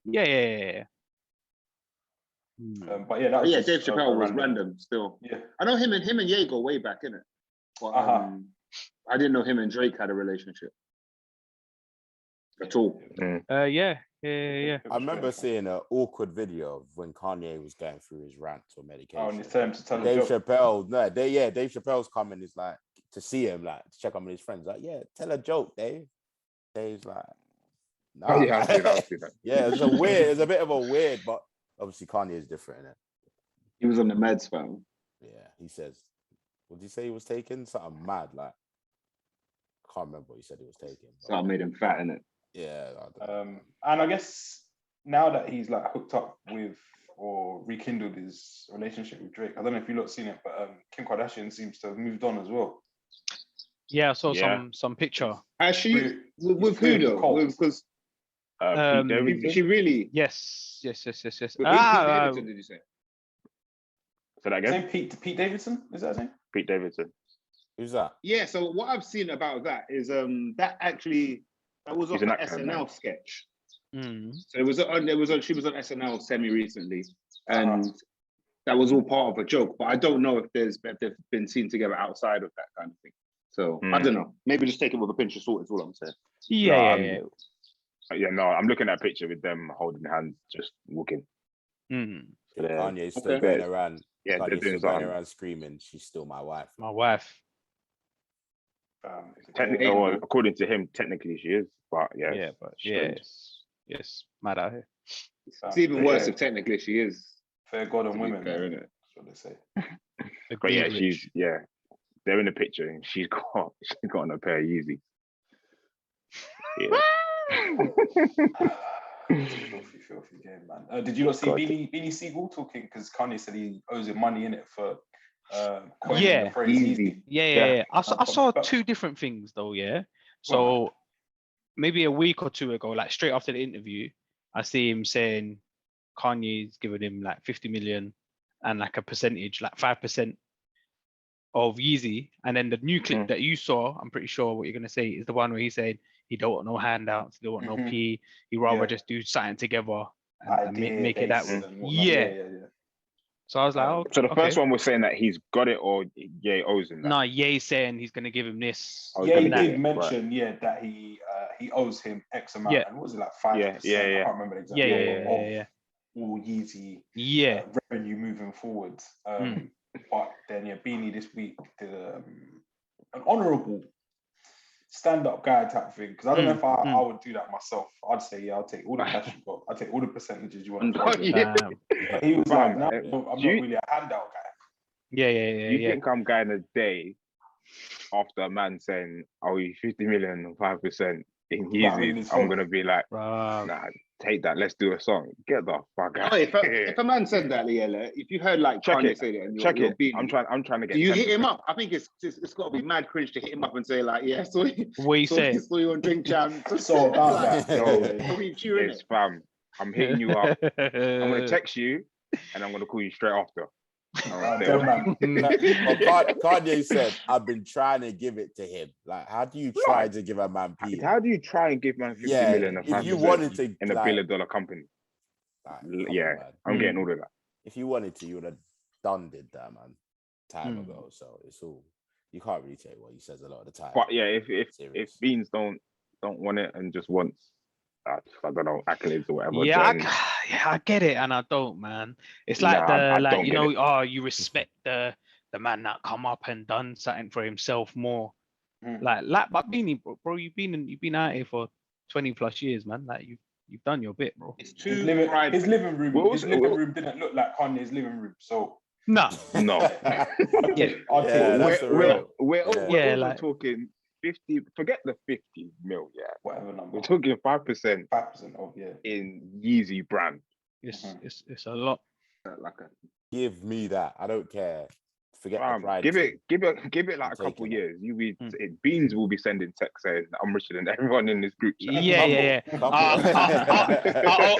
But yeah, Dave Chappelle was random still. Yeah, I know him and Ye go way back, innit? But I didn't know him and Drake had a relationship at all. Yeah. I remember seeing an awkward video of when Kanye was going through his rants or medication. And it's time to tell Dave Chappelle, Dave Chappelle's coming. Is like to see him, like to check on his friends. Like, yeah, tell a joke, Dave. Dave's like, nah. I see that. Yeah, it's a bit of a weird, but obviously Kanye is different, innit? He was on the meds, fam. Yeah, he says. What did he say he was taking? Something mad, like I can't remember what he said he was taking. So I made him fat, innit? Yeah. And I guess now that he's like hooked up with or rekindled his relationship with Drake, I don't know if you lot seen it, but Kim Kardashian seems to have moved on as well. Yeah, I saw some picture. Actually, with who though? Because she really. Yes. Did you say? So that again? Pete Davidson? Is that his name? Pete Davidson. Who's that? Yeah. So what I've seen about that is that was on an SNL sketch. So she was on SNL semi-recently, and that was all part of a joke. But I don't know if they've been seen together outside of that kind of thing. So I don't know. Maybe just take it with a pinch of salt is all I'm saying. No, I'm looking at a picture with them holding hands, just walking. Kanye's still going around. Yeah, Kanye's still going around screaming, "She's still my wife." My wife. According to him, technically she is, but yes, mad out here. It's even worse if technically she is. Fair God and women, fair, innit? That's what they say. But they're in the picture and she's got on a pair of Yeezys. Filthy game, man. Did you not see Beanie Siegel talking? Because Kanye said he owes him money in it for coining the phrase easy. Yeah. I saw two different things though. Yeah. So maybe a week or two ago, like straight after the interview, I see him saying Kanye's giving him like 50 million and like a percentage, like 5% of Yeezy. And then the new clip that you saw, I'm pretty sure what you're gonna say is the one where he said he don't want no handouts, he don't want no P, he rather just do something together and make it that way. Yeah. So I was like, so the first one was saying that he's got it, or Ye owes him that? No, Ye saying he's going to give him this. He did mention, that he owes him X amount. And what was it, like 5%? I can't remember exactly. Yeah. All Yeezy revenue moving forward. But then, Beanie this week did an honourable stand-up guy type thing. Because I don't know if I would do that myself. I'd say, yeah, I'll take all the cash you got. I'll take all the percentages you want. But he was like, no, I'm not really a handout guy. Yeah. You think I'm going a day after a man saying, "Oh, you 50 million or 5% in Yeezy," I'm gonna be like, "Nah, take that. Let's do a song. Get the fuck out." Oh, if a man said that, if you heard like Kanye say that, and you're beating, I'm trying to get. Do you hit him up? I think it's got to be mad cringe to hit him up and say like, "Yeah, saw you on Drink Champ." So about that, it's fam. I'm hitting you up. I'm gonna text you, and I'm gonna call you straight after. Kanye said, "I've been trying to give it to him." Like, how do you try to give a man P? How do you try and give man 50 million if you wanted to in a $1 billion company? I'm getting all of that. If you wanted to, you would have did that, man, time ago. So it's all, you can't really take what he says a lot of the time. But yeah, if Beans don't want it and just wants, I don't know, accolades or whatever. I get it, and I don't, man. It's like you respect the man that come up and done something for himself more. But Beanie, bro, you've been out here for 20 plus years, man. Like you've done your bit, bro. It's too his living room didn't look like Kanye's living room, so no. We're also talking 50. Forget the 50 mil, whatever number. We're talking 5%. 5% of in Yeezy brand. It's a lot. Give me that. I don't care. Forget the pride. Give it like a couple years. Beans will be sending text saying, "I'm richer than everyone in this group."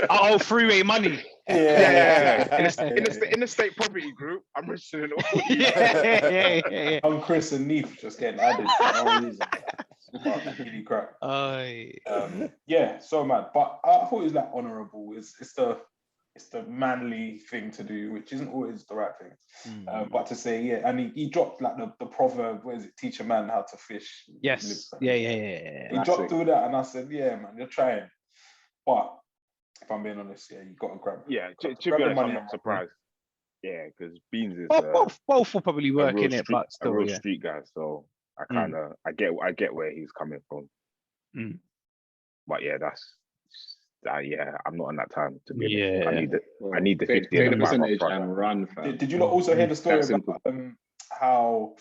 I'll freeway money. In the state property group, I'm richer than all. I'm Chris and Neef just getting added for no reason. Really crap. So mad. But I thought it was like honourable. It's the manly thing to do, which isn't always the right thing. But to say, and he dropped like the proverb, what is it, teach a man how to fish. Yes. He dropped all that, and I said, yeah, man, you're trying. But if I'm being honest, you got to grab. Yeah, to be honest, I'm not surprised. Yeah, because Beans is both will probably work in it, but still, a real street guy. So I kind of I get where he's coming from. But yeah, I'm not on that time to be honest. I need the 50 and the percentage and run. Did you not also hear the story about how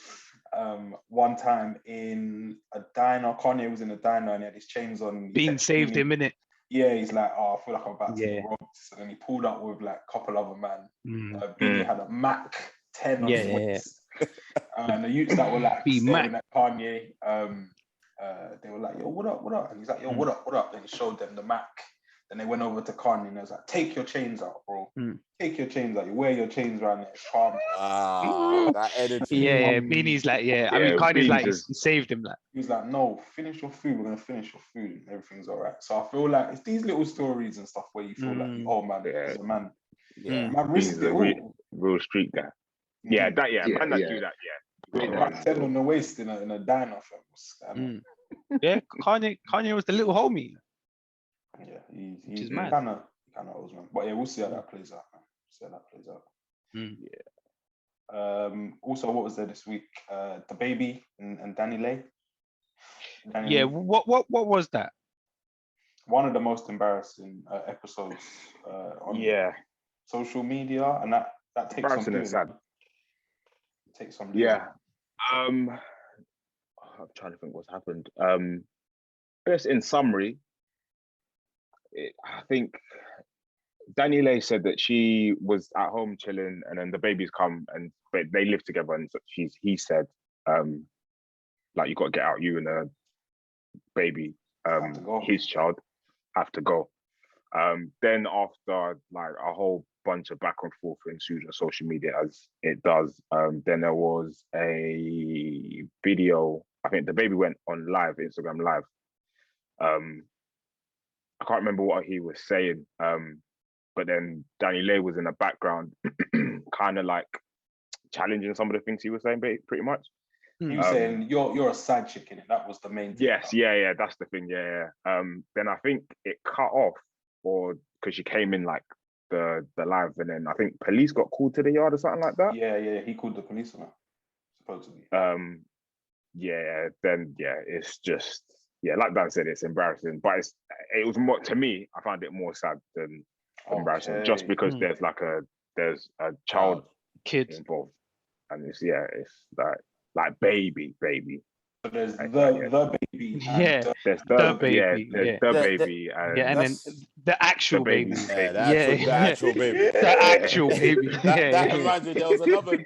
one time in a diner, Kanye was in a diner and he had his chains on. Bean saved him, innit? Yeah, he's like, I feel like I'm about to get robbed. So then he pulled up with like a couple other men. Beanie had a Mac 10 on his waist. And the youths that were like staring at Kanye, they were like, yo, what up? And he's like, yo, what up? And he showed them the Mac. Then they went over to Kanye and they was like, take your chains out, bro. Take your chains out. You wear your chains around there. Calm. That energy. Yeah, Beanie's like, I mean, Kanye's like, he saved him. Like, he was like, no, finish your food. We're going to finish your food and everything's all right. So I feel like it's these little stories and stuff where you feel like, oh, man, he's a man. Man risked it all. Real street guy. Man that do that, Mac 10 on the waist in a diner, fam. Kanye was the little homie. Yeah, he's kind of old, man. But yeah, we'll see how that plays out, man. Also, what was there this week? The Baby and Dani Leigh. What was that? One of the most embarrassing episodes on social media, and that takes some doing. Sad. It takes some doing. I'm trying to think what's happened. I guess in summary, I think Dani Leigh said that she was at home chilling, and then the babies come, but they live together, and so he said, like, you got to get out. You and the baby, his child, have to go. Then after like a whole bunch of back and forth ensued on social media, as it does, then there was a video. I think the baby went on Instagram live. I can't remember what he was saying, but then Dani Leigh was in the background, kind of like challenging some of the things he was saying, pretty much. He was saying, "You're a side chick in it." That was the main thing. Yes, that's the thing. Then I think it cut off, or because she came in like the live, and then I think police got called to the yard or something like that. Yeah, he called the police on her, supposedly. then it's just like Dan said, it's embarrassing. But it was more, to me, I found it more sad than embarrassing, just because there's a child kid involved, and it's like baby. So there's the baby. There's the baby. There's the baby. And then the actual baby. The actual baby. The actual baby. That reminds me.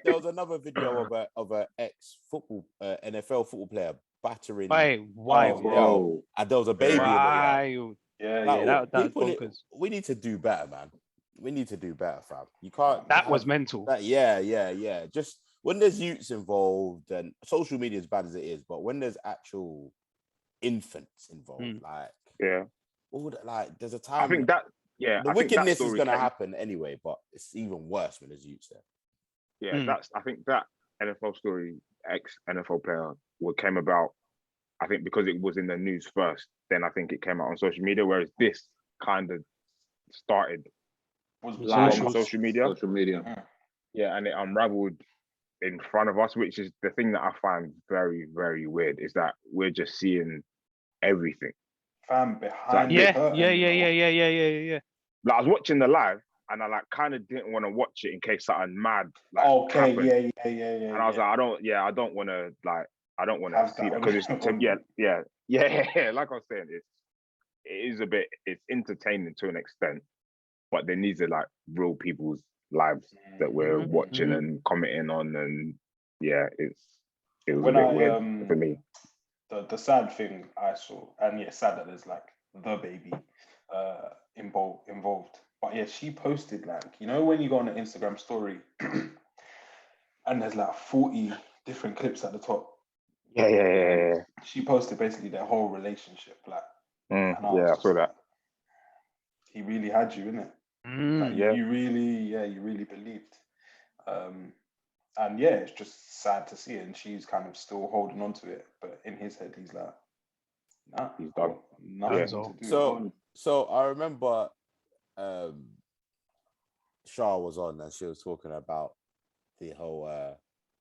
There was another video of a ex football NFL football player battering. Wow. And there was a baby in there. That's bonkers. We need to do better, man. We need to do better, fam. You can't. That was mental. Just when there's youths involved, and social media, as bad as it is, but when there's actual infants involved, there's a time. I think that the wickedness is going to happen anyway, but it's even worse when there's youths there. Yeah, I think that NFL story, ex-NFL player, came about, I think, because it was in the news first. Then I think it came out on social media, whereas this kind of started was live on social media. Yeah, and it unraveled in front of us, which is the thing that I find very, very weird, is that we're just seeing everything. Fam, behind yeah. Like, I was watching the live, and I kind of didn't want to watch it in case something mad happened. And I was like, I don't want to see that, because it's like I was saying, it is a bit, it's entertaining to an extent, but there needs to real people's lives that we're watching and commenting on, and it was a bit weird for me. The sad thing I saw, and sad that there's the baby involved. But she posted when you go on an Instagram story and there's 40 different clips at the top. Yeah. She posted basically their whole relationship. I saw that. He really had you, innit? You really believed. And it's just sad to see it, and she's kind of still holding on to it, but in his head he's like, nah, he's done. Nothing to do. So I remember Shah was on, and she was talking about the whole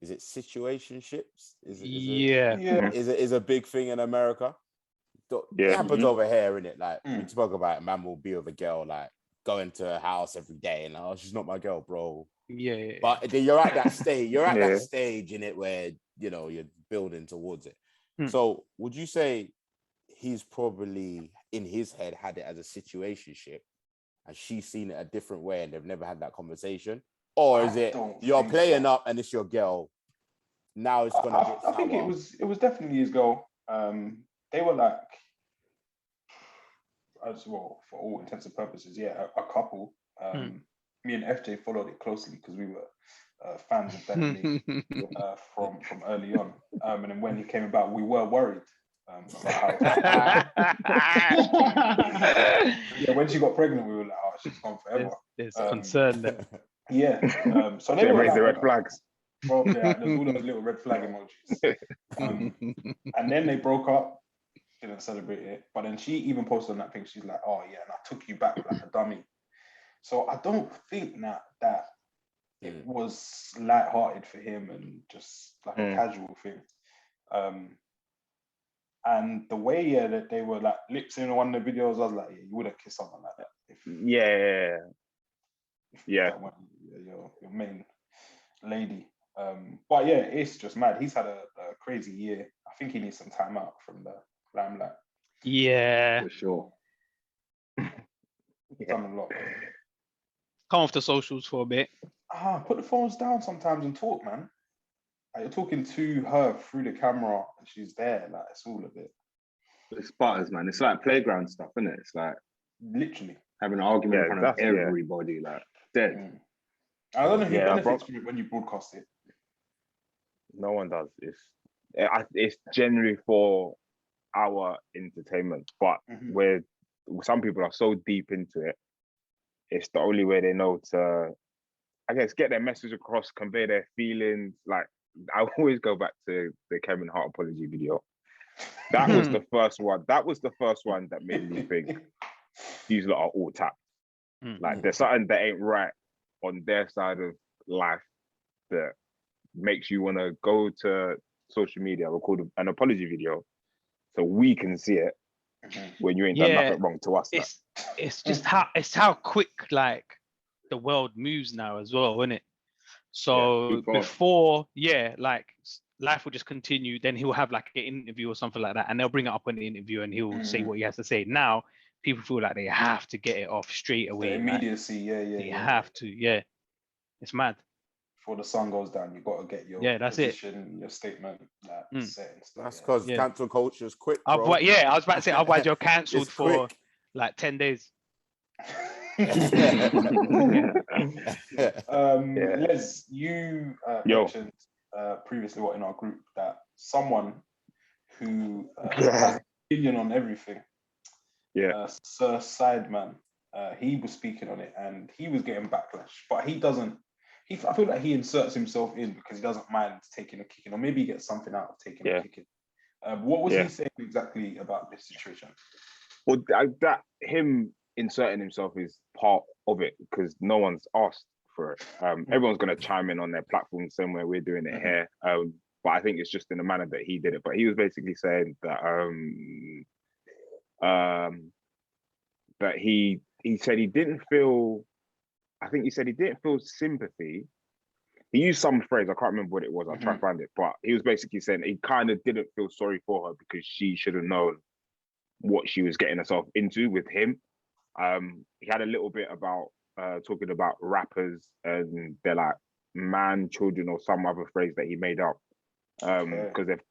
is it situationships? Is a big thing in America. It happens over here, innit? We spoke about it, man will be with a girl, going to her house every day, and she's not my girl, bro. Yeah. But then you're at that stage. You're at that stage in it where you're building towards it. So would you say he's probably in his head had it as a situationship, and she's seen it a different way, and they've never had that conversation? Or is it you're playing up and it's your girl? Now it's gonna. I think it was definitely his girl. They were as well, for all intents and purposes, a couple. Me and FJ followed it closely because we were fans of Dani Leigh from early on. And then when he came about, we were worried about how. When she got pregnant, we were like, "Oh, she's gone forever." There's concern there. So they raised the red flags. Well, there's all those little red flag emojis. And then they broke up. Didn't celebrate it, but then she even posted on that thing. She's like, "Oh yeah, and I took you back like a dummy." So I don't think that it was light-hearted for him and just a casual thing. And the way that they were lips in one of the videos, I was like, you wouldn't kiss someone like that. Your main lady. But it's just mad. He's had a crazy year. I think he needs some time out from the limelight. Yeah, for sure. Done a lot. Come off the socials for a bit. Put the phones down sometimes and talk, man. You're talking to her through the camera and she's there. It's all of it. It's butters, man. It's like playground stuff, isn't it? It's like literally having an argument in front of everybody, dead. I don't know who benefits from it when you broadcast it. No one does. It's generally for our entertainment, but where some people are so deep into it, it's the only way they know to, I guess, get their message across, convey their feelings. I always go back to the Kevin Hart apology video. That was the first one. That was the first one that made me think these lot are all tapped. There's something that ain't right on their side of life that makes you want to go to social media, record an apology video so we can see it when you ain't done nothing wrong to us. It's just how quick like the world moves now as well, isn't it? So before, like life will just continue. Then he'll have like an interview or something like that, and they'll bring it up in the interview, and he'll say what he has to say. Now people feel like they have to get it off straight away. The immediacy, they have to. It's mad. Before the sun goes down, you got to get your position, your statement set and stuff. That's because cancel culture is quick, bro. I was about to say, otherwise you're cancelled for like 10 days. Les, you mentioned previously in our group that someone who has an opinion on everything, Sir Sideman, he was speaking on it and he was getting backlash, but he doesn't. I feel like he inserts himself in because he doesn't mind taking a kicking, or maybe he gets something out of taking a kicking. What was he saying exactly about this situation? Well, that him inserting himself is part of it because no one's asked for it. Everyone's going to chime in on their platform the same way we're doing it here. But I think it's just in the manner that he did it. But he was basically saying that that he said he didn't feel. I think he said he didn't feel sympathy. He used some phrase, I can't remember what it was, I'll try and find it, but he was basically saying he kind of didn't feel sorry for her because she should have known what she was getting herself into with him. He had a little bit about talking about rappers and they're like man, children, or some other phrase that he made up. Because they've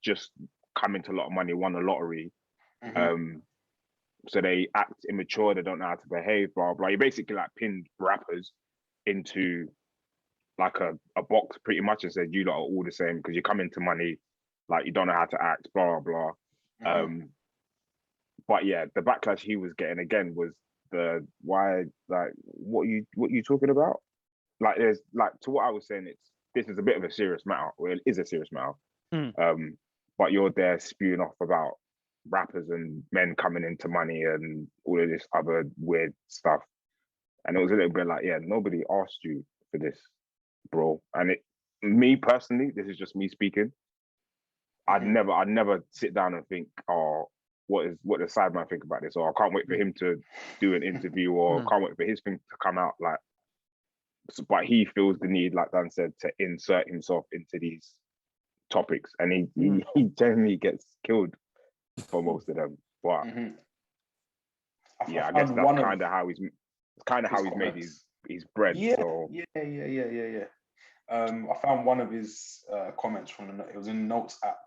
just come into a lot of money, won a lottery. So they act immature, they don't know how to behave, blah, blah. He basically like pinned rappers into like a box pretty much and said, you lot are all the same because you come into money, like you don't know how to act, blah, blah. But yeah, the backlash he was getting again was what you talking about? Like there's like, to what I was saying, this is a bit of a serious matter, or it is a serious matter. But you're there spewing off about rappers and men coming into money and all of this other weird stuff. And it was a little bit like, nobody asked you for this, bro. And me personally, this is just me speaking. I'd never sit down and think, what does Sideman think about this? Or I can't wait for him to do an interview, or can't wait for his thing to come out. Like, but he feels the need, like Dan said, to insert himself into these topics, and he generally gets killed for most of them. But I guess that's kind of how he's made his bread. I found one of his comments it was in Notes app,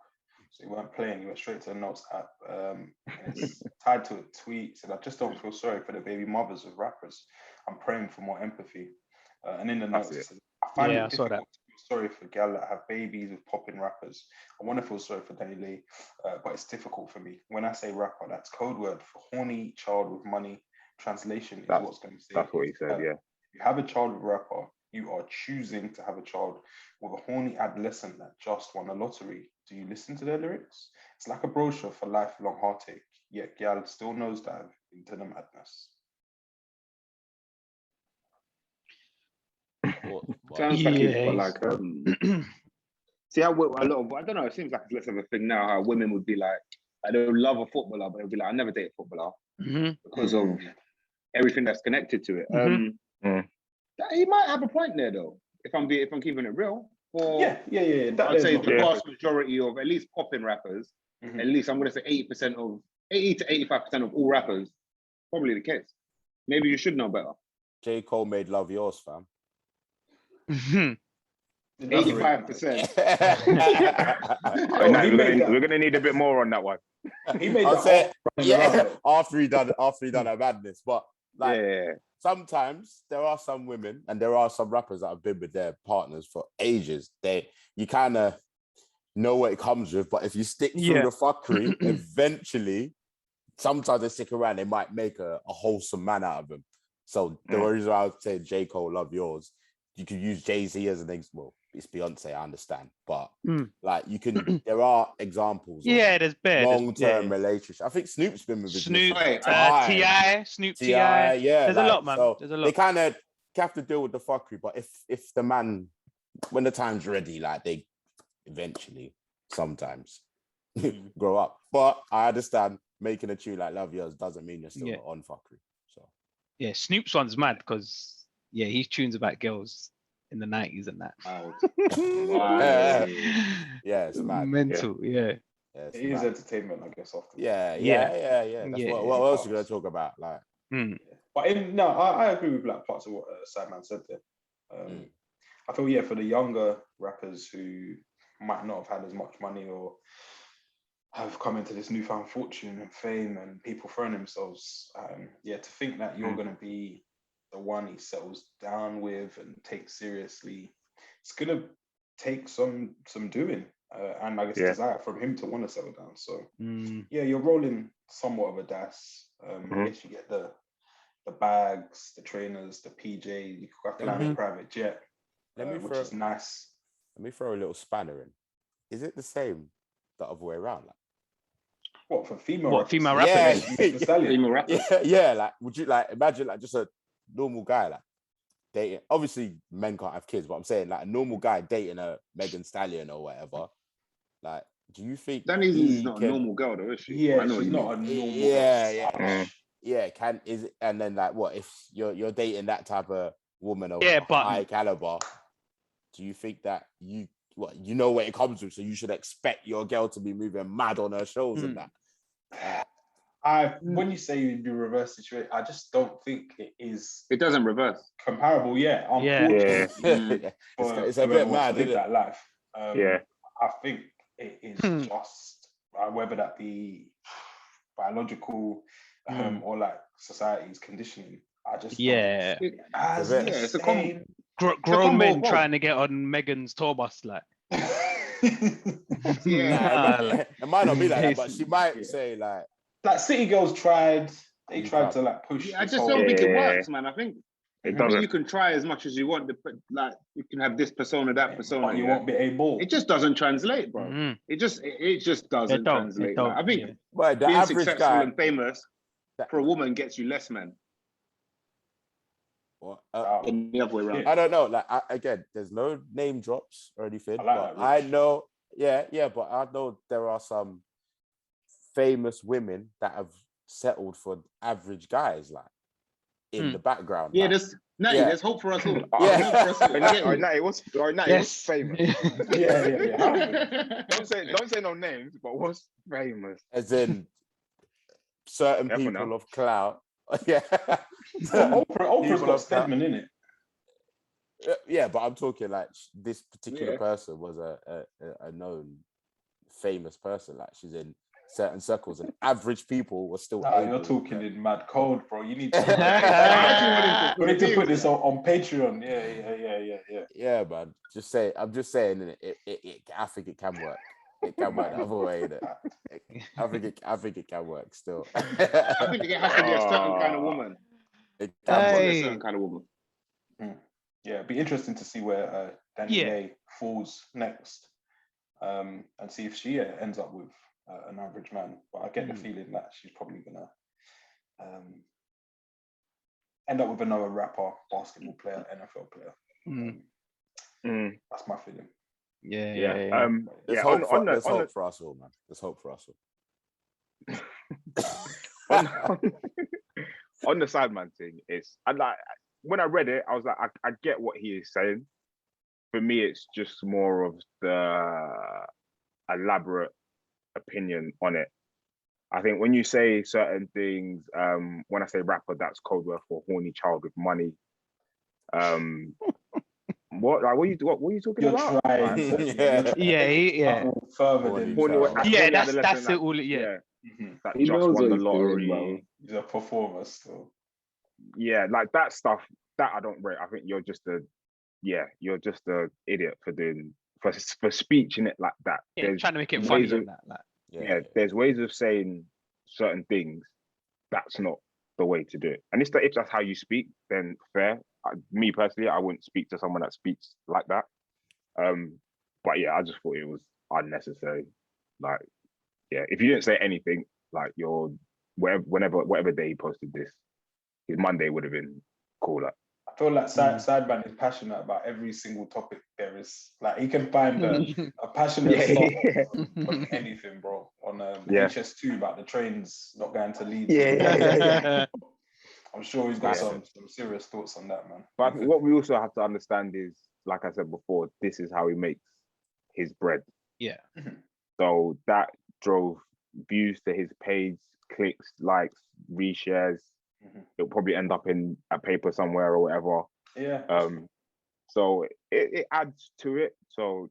so he weren't playing, he went straight to the Notes app. And it's tied to a tweet, said, I just don't feel sorry for the baby mothers of rappers. I'm praying for more empathy. And in the notes, it says, I find it difficult to feel sorry for gal that have babies with popping rappers. I want to feel sorry for Dani Leigh, but it's difficult for me. When I say rapper, that's code word for horny child with money. Translation is what's going to say. That's what he said, If you have a child with a rapper, you are choosing to have a child with a horny adolescent that just won a lottery. Do you listen to their lyrics? It's like a brochure for lifelong heartache, yet gal still nosedive into the madness. Sounds like he's got like see how a lot of, I don't know, it seems like it's less of a thing now, how women would be like, I don't love a footballer, but they'll be like, I never date a footballer because of everything that's connected to it. He might have a point there though, if I'm keeping it real. I'd say the vast majority of at least popping rappers, at least I'm gonna say 80 to 85% of all rappers, probably the case. Maybe you should know better. J. Cole made Love Yours, fam. 85%. We're gonna need a bit more on that one. He made after he done a madness, but sometimes there are some women and there are some rappers that have been with their partners for ages. You kind of know what it comes with, but if you stick through the fuckery, eventually, sometimes they stick around. They might make a wholesome man out of them. So the reason I would say J. Cole, Love Yours. You could use Jay-Z as an example. Well, it's Beyonce, I understand, but like you can. There are examples. There's long-term relationships. I think Snoop's been with Snoop, T.I., Snoop, T.I. Yeah, there's a lot, man. So there's a lot. They kind of have to deal with the fuckery, but if the man, when the time's ready, like they eventually, sometimes grow up. But I understand making a tune like Love Yours doesn't mean you're still not on fuckery. So yeah, Snoop's one's mad because he tunes about girls in the 90s and that. Yeah, it's mad. Mental, yeah. It is entertainment, I guess. Often. Yeah. That's what else are you gonna talk about, like? But I agree with like parts of what Sideman said there. I feel for the younger rappers who might not have had as much money or have come into this newfound fortune and fame and people throwing themselves, to think that you're going to be the one he settles down with and takes seriously, it's going to take some doing, and I guess desire from him to want to settle down. So you're rolling somewhat of a dice. I guess you get the bags, the trainers, the PJ, you have to have a private jet, which is nice. Let me throw a little spanner in. Is it the same the other way around? Like, what, for female rappers? Female rappers? Female rappers. Yeah, like, would you like imagine like just a normal guy like dating? Obviously, men can't have kids, but I'm saying like a normal guy dating a Megan Stallion or whatever. Like, do you think Dani's not a normal girl though, is she? Yeah, she's not a normal girl. Yeah, and then like what if you're dating that type of woman of high caliber? Do you think that you know what it comes with, so you should expect your girl to be moving mad on her shows and that? When you say you reverse situation, I just don't think it is. It doesn't reverse. Comparable, unfortunately. It's a bit mad, isn't it? That life. I think it is just whether that be biological or like society's conditioning. I just it's a common. Grown men trying to get on Megan's tour bus, like. It might not be like that, but she might say like City Girls tried. They tried to like push. I just don't think it works, man. I think it doesn't. You can try as much as you want, but like you can have this persona, that persona, but you won't be able. It just doesn't translate, bro. It just doesn't translate. Like, I think being successful and famous for a woman gets you less, man. Than the other way around. I don't know. Like again, there's no name drops or anything. But I know, but I know there are some famous women that have settled for average guys, like in the background. Yeah, like, there's hope for us all. It was famous. Don't say no names, but what's famous? As in certain people of clout. Oprah's got Stedman in it. Yeah, but I'm talking like this particular person was a known famous person. Like she's in certain circles, and average people were still. You're talking in mad code, bro. You need to. We need to put this on Patreon. Yeah. Yeah, man. I'm just saying. I think it can work. It can work the other way. I think it can work still. I think it has to be a certain kind of woman. It can be a certain kind of woman. Yeah, it'd be interesting to see where Dani Leigh falls next, and see if she ends up with an average man. But I get the feeling that she's probably gonna end up with another rapper, basketball player, NFL player. That's my feeling. Yeah. There's hope for us all, man. There's hope for us all. On the Sideman thing, when I read it, I was like, I get what he is saying. For me, it's just more of the elaborate opinion on it. I think when you say certain things, when I say rapper, that's code word for horny child with money. What are you talking about? Further than that's it. All that just won the lottery. He's a performer still. Yeah, like that stuff that I don't rate. I think you're just a idiot for doing for speech in it like that. Yeah, trying to make it funny. There's ways of saying certain things. That's not the way to do it. And if that's how you speak, then fair. Me personally, I wouldn't speak to someone that speaks like that. But yeah, I just thought it was unnecessary. Like, yeah, if you didn't say anything, like whatever day he posted this, his Monday would have been cool. Like, feel like Sideman is passionate about every single topic there is. Like he can find a passionate stance on anything, bro. On HS2 about the trains not going to Leeds. Yeah. I'm sure he's got some serious thoughts on that, man. But what we also have to understand is, like I said before, this is how he makes his bread. Yeah. So that drove views to his page, clicks, likes, reshares. It'll probably end up in a paper somewhere or whatever. Yeah. So it adds to it. So,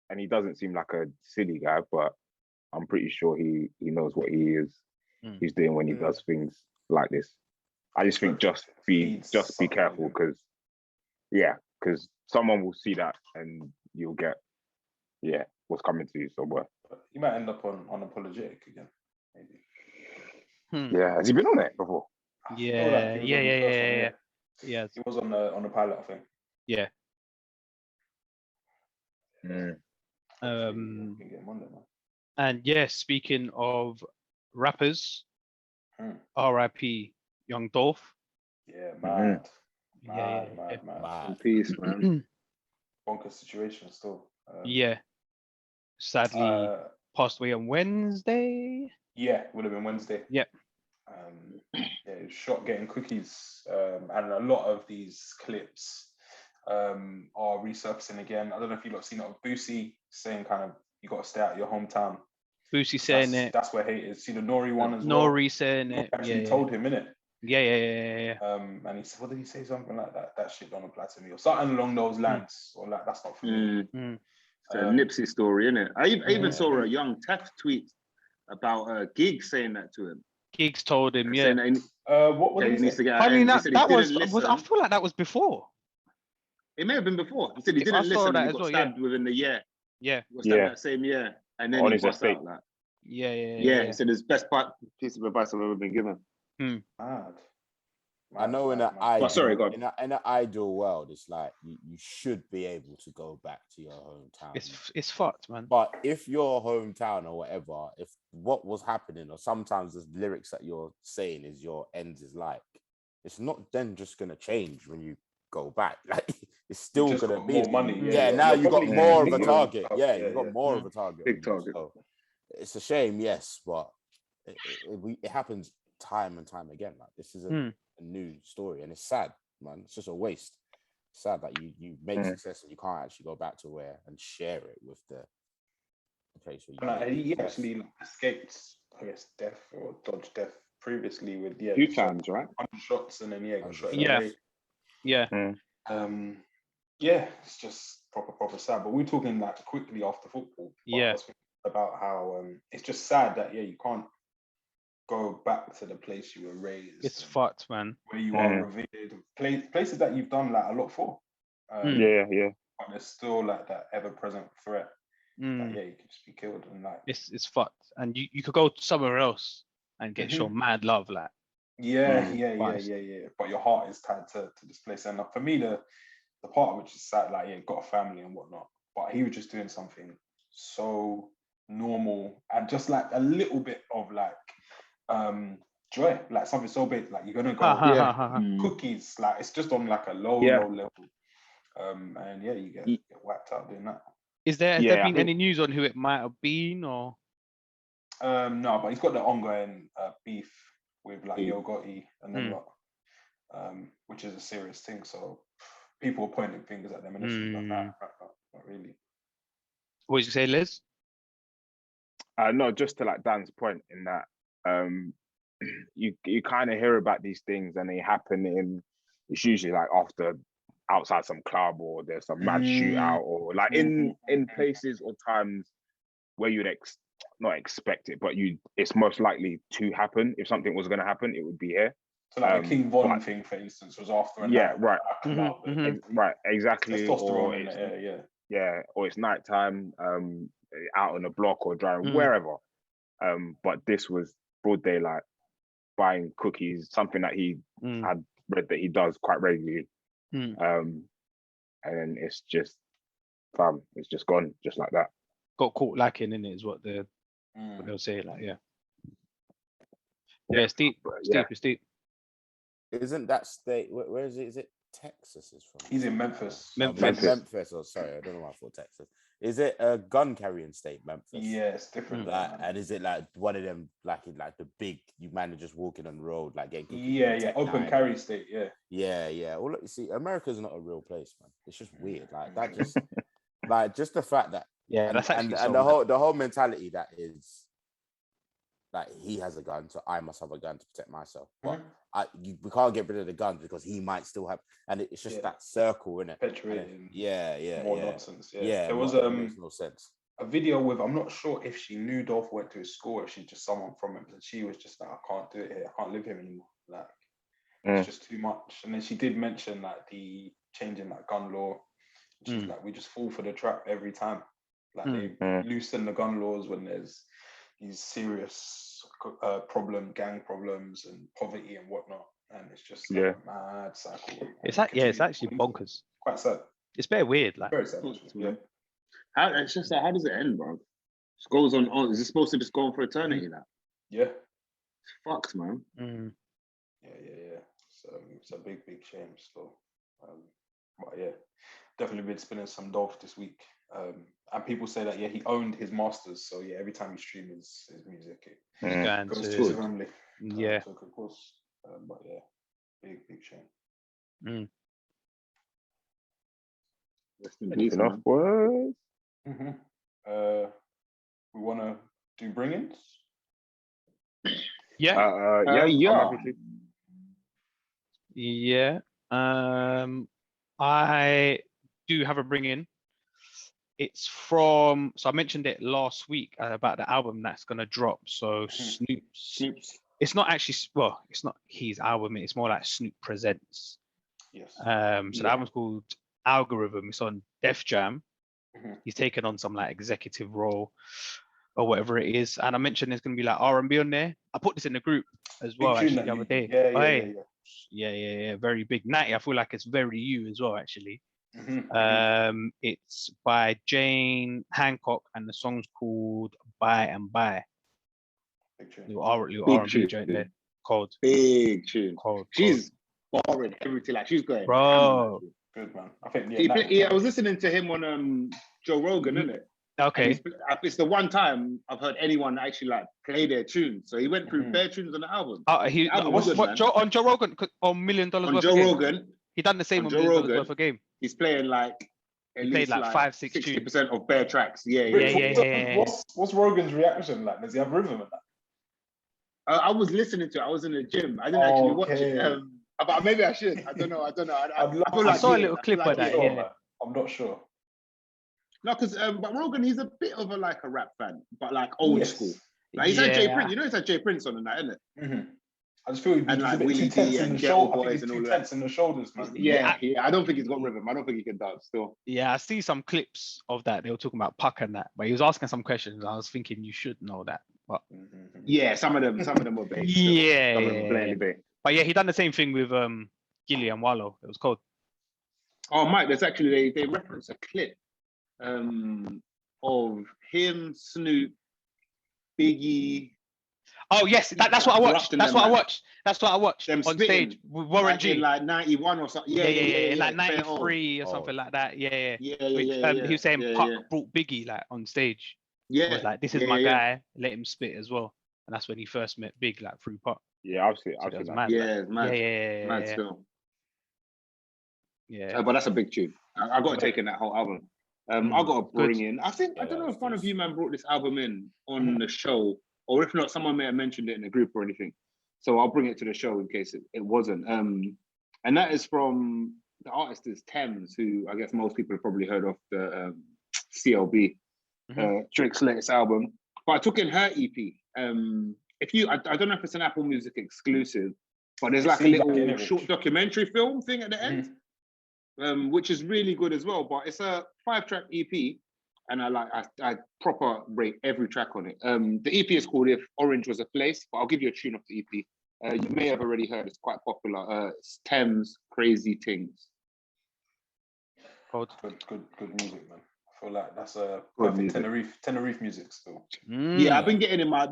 and he doesn't seem like a silly guy, but I'm pretty sure he knows what he's doing when he does things like this. I just think just be careful, because someone will see that and you'll get what's coming to you. So what? You might end up on unapologetic again, maybe. Yeah, has he been on it before? Yeah. He was on the pilot, I think. Yeah. And speaking of rappers, R.I.P. Young Dolph. Yeah, mad. Peace, man. Bonkers situation still. Sadly, passed away on Wednesday. Yeah, would have been Wednesday. Yep. Shot getting cookies, and a lot of these clips are resurfacing again. I don't know if you've seen it of Boosie saying kind of you got to stay out of your hometown. Boosie saying it. That's where hate is. See the Nori one as well. Nori saying it. Actually told him, innit? Yeah. And he said, what did he say? Something like that. That shit don't apply to me, or something along those lines, or like that's not for me. It's a Nipsey story, innit? I even saw a young Tef tweet about Giggs saying that to him. Giggs told him, what he needs to get. I mean, that was. I feel like that was before. It may have been before. He said he didn't listen. And he got stabbed within the year. Yeah. He got stabbed that same year, and then he bust out that. Yeah. He said it's the best piece of advice I've ever been given. Mad. I know in an ideal world, it's like you should be able to go back to your hometown. It's fucked, man. But if your hometown or whatever, if what was happening, or sometimes the lyrics that you're saying is your ends is like, it's not then just gonna change when you go back. Like it's still gonna be more money. Now you got more of a target. You got more of a target. Big target. So it's a shame, yes, but it happens time and time again. Like this is a new story, and it's sad, man. It's just a waste. It's sad that you make success and you can't actually go back to where and share it with the place where you. He actually escaped, I guess, death or dodged death previously with 2 times, right? 100 shots and then got shot. It's just proper sad. But we're talking like quickly after football. About how it's just sad that you can't go back to the place you were raised. It's fucked, man. Where you are revered, places that you've done like a lot for. But there's still like that ever-present threat. That, you could just be killed and like. It's fucked, and you could go somewhere else and get shown mad love, like. But your heart is tied to this place, and for me, the part which is sad, like got a family and whatnot, but he was just doing something so normal and just like a little bit of like joy, like something so big, like you're gonna go cookies, like it's just on like a low level, and you get whacked out doing that. Has there been any news on who it might have been, or no, but he's got the ongoing beef with like Yo Gotti and then which is a serious thing, so people are pointing fingers at them initially, but not really. What did you say, Liz? No, just to like Dan's point in that you kind of hear about these things and they happen it's usually like outside some club, or there's some mad shootout, or like in places or times where you'd not expect it, but it's most likely to happen. If something was going to happen, it would be here. So like the King Von thing, for instance, was after right, exactly. Testosterone or it's nighttime, out on the block or driving wherever. But this was broad daylight, buying cookies, something that he had read that he does quite regularly. And then it's just gone just like that. Got caught lacking in it is what they'll say, like steep. Isn't that state? Where is it? Is it Texas is from? He's in Memphis. Memphis. Oh, sorry, I don't know why I thought Texas. Is it a gun carrying state, Memphis? Yeah, it's different. And is it like one of them, like the big, you man are just walking on the road, like getting kicked? Yeah, open carry state. Yeah. Well, look, you see, America's not a real place, man. It's just weird, like that. Just like just the fact that that's actually and the whole mentality that is like he has a gun, so I must have a gun to protect myself. But we can't get rid of the guns because he might still have, and it's just that circle, isn't it? Perpetuating. More nonsense. Yeah, there was makes no sense. A video with, I'm not sure if she knew Dolph went to his school, or if she's just someone from him, and she was just like, I can't do it here. I can't live here anymore. Like it's just too much. And then she did mention like the changing that gun law. She's like, we just fall for the trap every time. Like they loosen the gun laws when there's these serious gang problems and poverty and whatnot, and it's just like a mad cycle. It's actually bonkers. Quite sad. It's very weird, like. Very sad. Yeah. It's just like, how does it end, bro? It goes on. Is it supposed to just go on for eternity now? Yeah. It's fucked, man. Yeah. It's a big shame still. But yeah, definitely been spinning some Dolph this week. And people say that he owned his masters, so every time he streams his music, it goes to his family. Yeah. So of course, but big shame. Rest in peace, Enough words. We want to do bring-ins. Yeah. I do have a bring-in. It's from, so I mentioned it last week about the album that's going to drop. So Snoop's. It's not actually, it's not his album. It's more like Snoop Presents. Yes. So the album's called Algorithm. It's on Def Jam. He's taken on some like executive role or whatever it is. And I mentioned there's going to be like R&B on there. I put this in the group as well, actually, the other day. Yeah. Very big. Natty, I feel like it's very you as well, actually. It's by Jane Hancock and the song's called By and By. Little R&B joint there. Cold. Big tune. She's boring everything. Like she's going. Bro. Good man. I think I was listening to him on Joe Rogan, isn't it? Okay. It's the one time I've heard anyone actually like play their tunes. So he went through bare tunes on the album. On Joe Rogan on $1 Million on worth Joe of Rogan. Game. He done the same on Joe $1 Million Rogan, worth of game. He's playing like he played like 5-6 tunes. 60% of bare tracks. What's Rogan's reaction like? Does he have rhythm in that? I was listening to it. I was in the gym. I didn't actually watch it. But maybe I should. I don't know. I saw a little clip of that. I'm not sure. No, because but Rogan, he's a bit of a rap fan, but like old school. Like he's had Jay Prince. You know, he's had Jay Prince on that, isn't it? I just feel he's a bit too tense in the shoulders. Too tense in the shoulders, man. Yeah. I don't think he's got rhythm. I don't think he can dance still. Yeah, I see some clips of that. They were talking about Puck and that, but he was asking some questions. I was thinking you should know that, but some of them were bait. But yeah, he done the same thing with Gilly and Wallow. It was cold. Oh, Mike, there's actually they reference a clip of him, Snoop, Biggie. Oh yes, that's what I watched. That's what I watched on stage with Warren G. In like 91 or something. Yeah, like 93 or something like that. Yeah. He was saying Puck brought Biggie like on stage. Yeah. He was like, this is my guy. Let him spit as well. And that's when he first met Big, like through Puck. Yeah, I've seen that. Mad. Yeah, it's mad. Yeah. Still. Yeah. But that's a big tune. I got to take in that whole album. I got to bring in. I don't know if one of you man brought this album in on the show, or if not, someone may have mentioned it in a group or anything. So I'll bring it to the show in case it wasn't. And that is from the artist is Thames, who I guess most people have probably heard of, the CLB, Drake's latest album. But I took in her EP. I don't know if it's an Apple Music exclusive, but there's like a little short documentary film thing at the end, which is really good as well. But it's a 5-track EP, and I proper rate every track on it. The EP is called If Orange Was a Place, but I'll give you a tune of the EP. You may have already heard, it's quite popular. It's Thames, Crazy Things. Good music, man. I feel like that's a Good perfect music. Tenerife music still. Yeah, I've been getting in my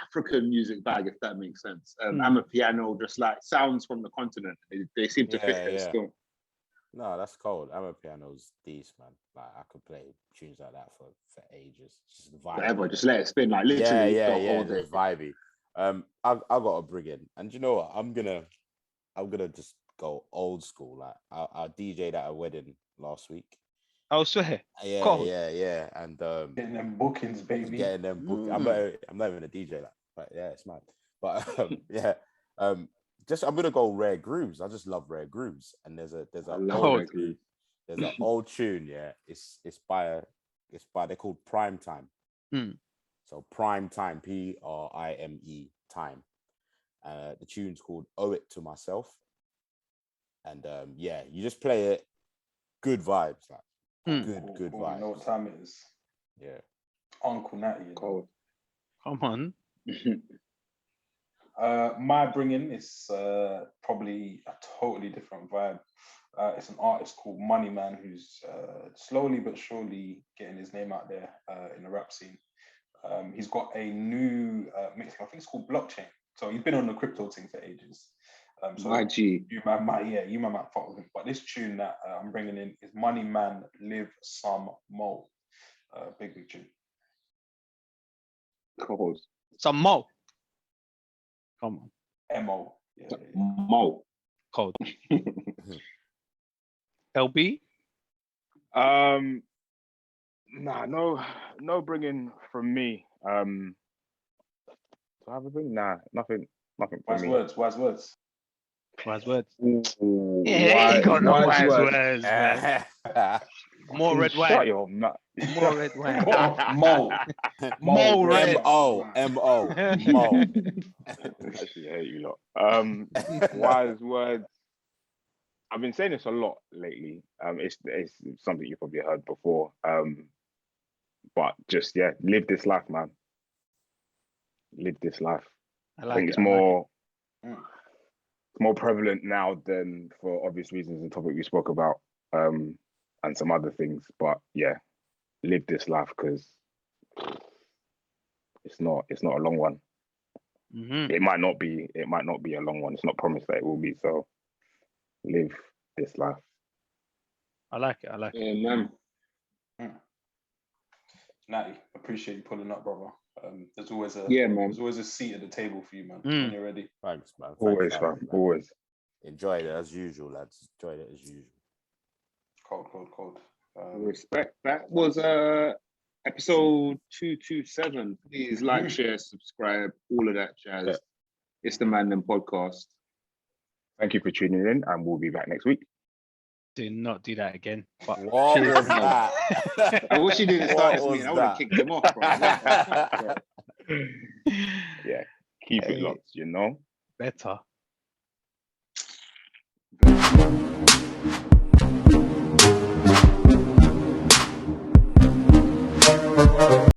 African music bag, if that makes sense. I'm a piano, just like sounds from the continent. They seem to fit there still. No, that's cold. I'm a piano's decent, man. Like I could play tunes like that for ages. Just vibey. Forever, just let it spin, like literally. Yeah, just vibey. I got to bring in, and you know what? I'm gonna just go old school. Like I DJ'd at a wedding last week. Oh, swear. Yeah. And getting them bookings, baby. Getting them bookings. I'm not even a DJ, like, but yeah, it's mad. But I'm gonna go rare grooves. I just love rare grooves. And there's an old tune. Yeah, it's by they're called Prime Time. So Prime Time, PRIME time. The tune's called Owe It to Myself. And you just play it. Good vibes, like. Good vibes. You know what time it is? Yeah. Uncle Natty. Cold. Come on. My bringing is probably a totally different vibe. It's an artist called Money Man who's slowly but surely getting his name out there in the rap scene. He's got a new mixtape. I think it's called Blockchain. So he's been on the crypto thing for ages. My G. You might fuck with him. But this tune that I'm bringing in is Money Man Live Some Mo. Big tune. Cold. Some Mo. Come on. M-O. Yeah. Mo. Cold. LB? No bringing from me. Do I have a bring? Nah, nothing from me. Wise words. Wise words. Ooh, yeah, he got no wise words, man. More red wine. Shut your mouth. More red wine. Mo red. M-O. Mo. Actually, I hate you lot. Wise words. I've been saying this a lot lately. It's something you probably heard before. But just live this life, man. Live this life. I think it's more prevalent now than, for obvious reasons, the topic we spoke about, and some other things. But live this life, because it's not a long one. Mm-hmm. It might not be a long one. It's not promised that it will be. So live this life. I like it. Yeah, man. Natty, appreciate you pulling up, brother. There's always a seat at the table for you, man. When you're ready. Thanks, man. Always, man. Always. Enjoyed it as usual, lads. Enjoyed it as usual. Cold. Respect. That was episode 227. Please like, share, subscribe, all of that jazz. Yeah. It's the Mandem Podcast. Thank you for tuning in, and we'll be back next week. Do not do that again. But what was that? I wish you didn't start this meeting. I would have kicked him off, bro. Keep it locked, you know? Better.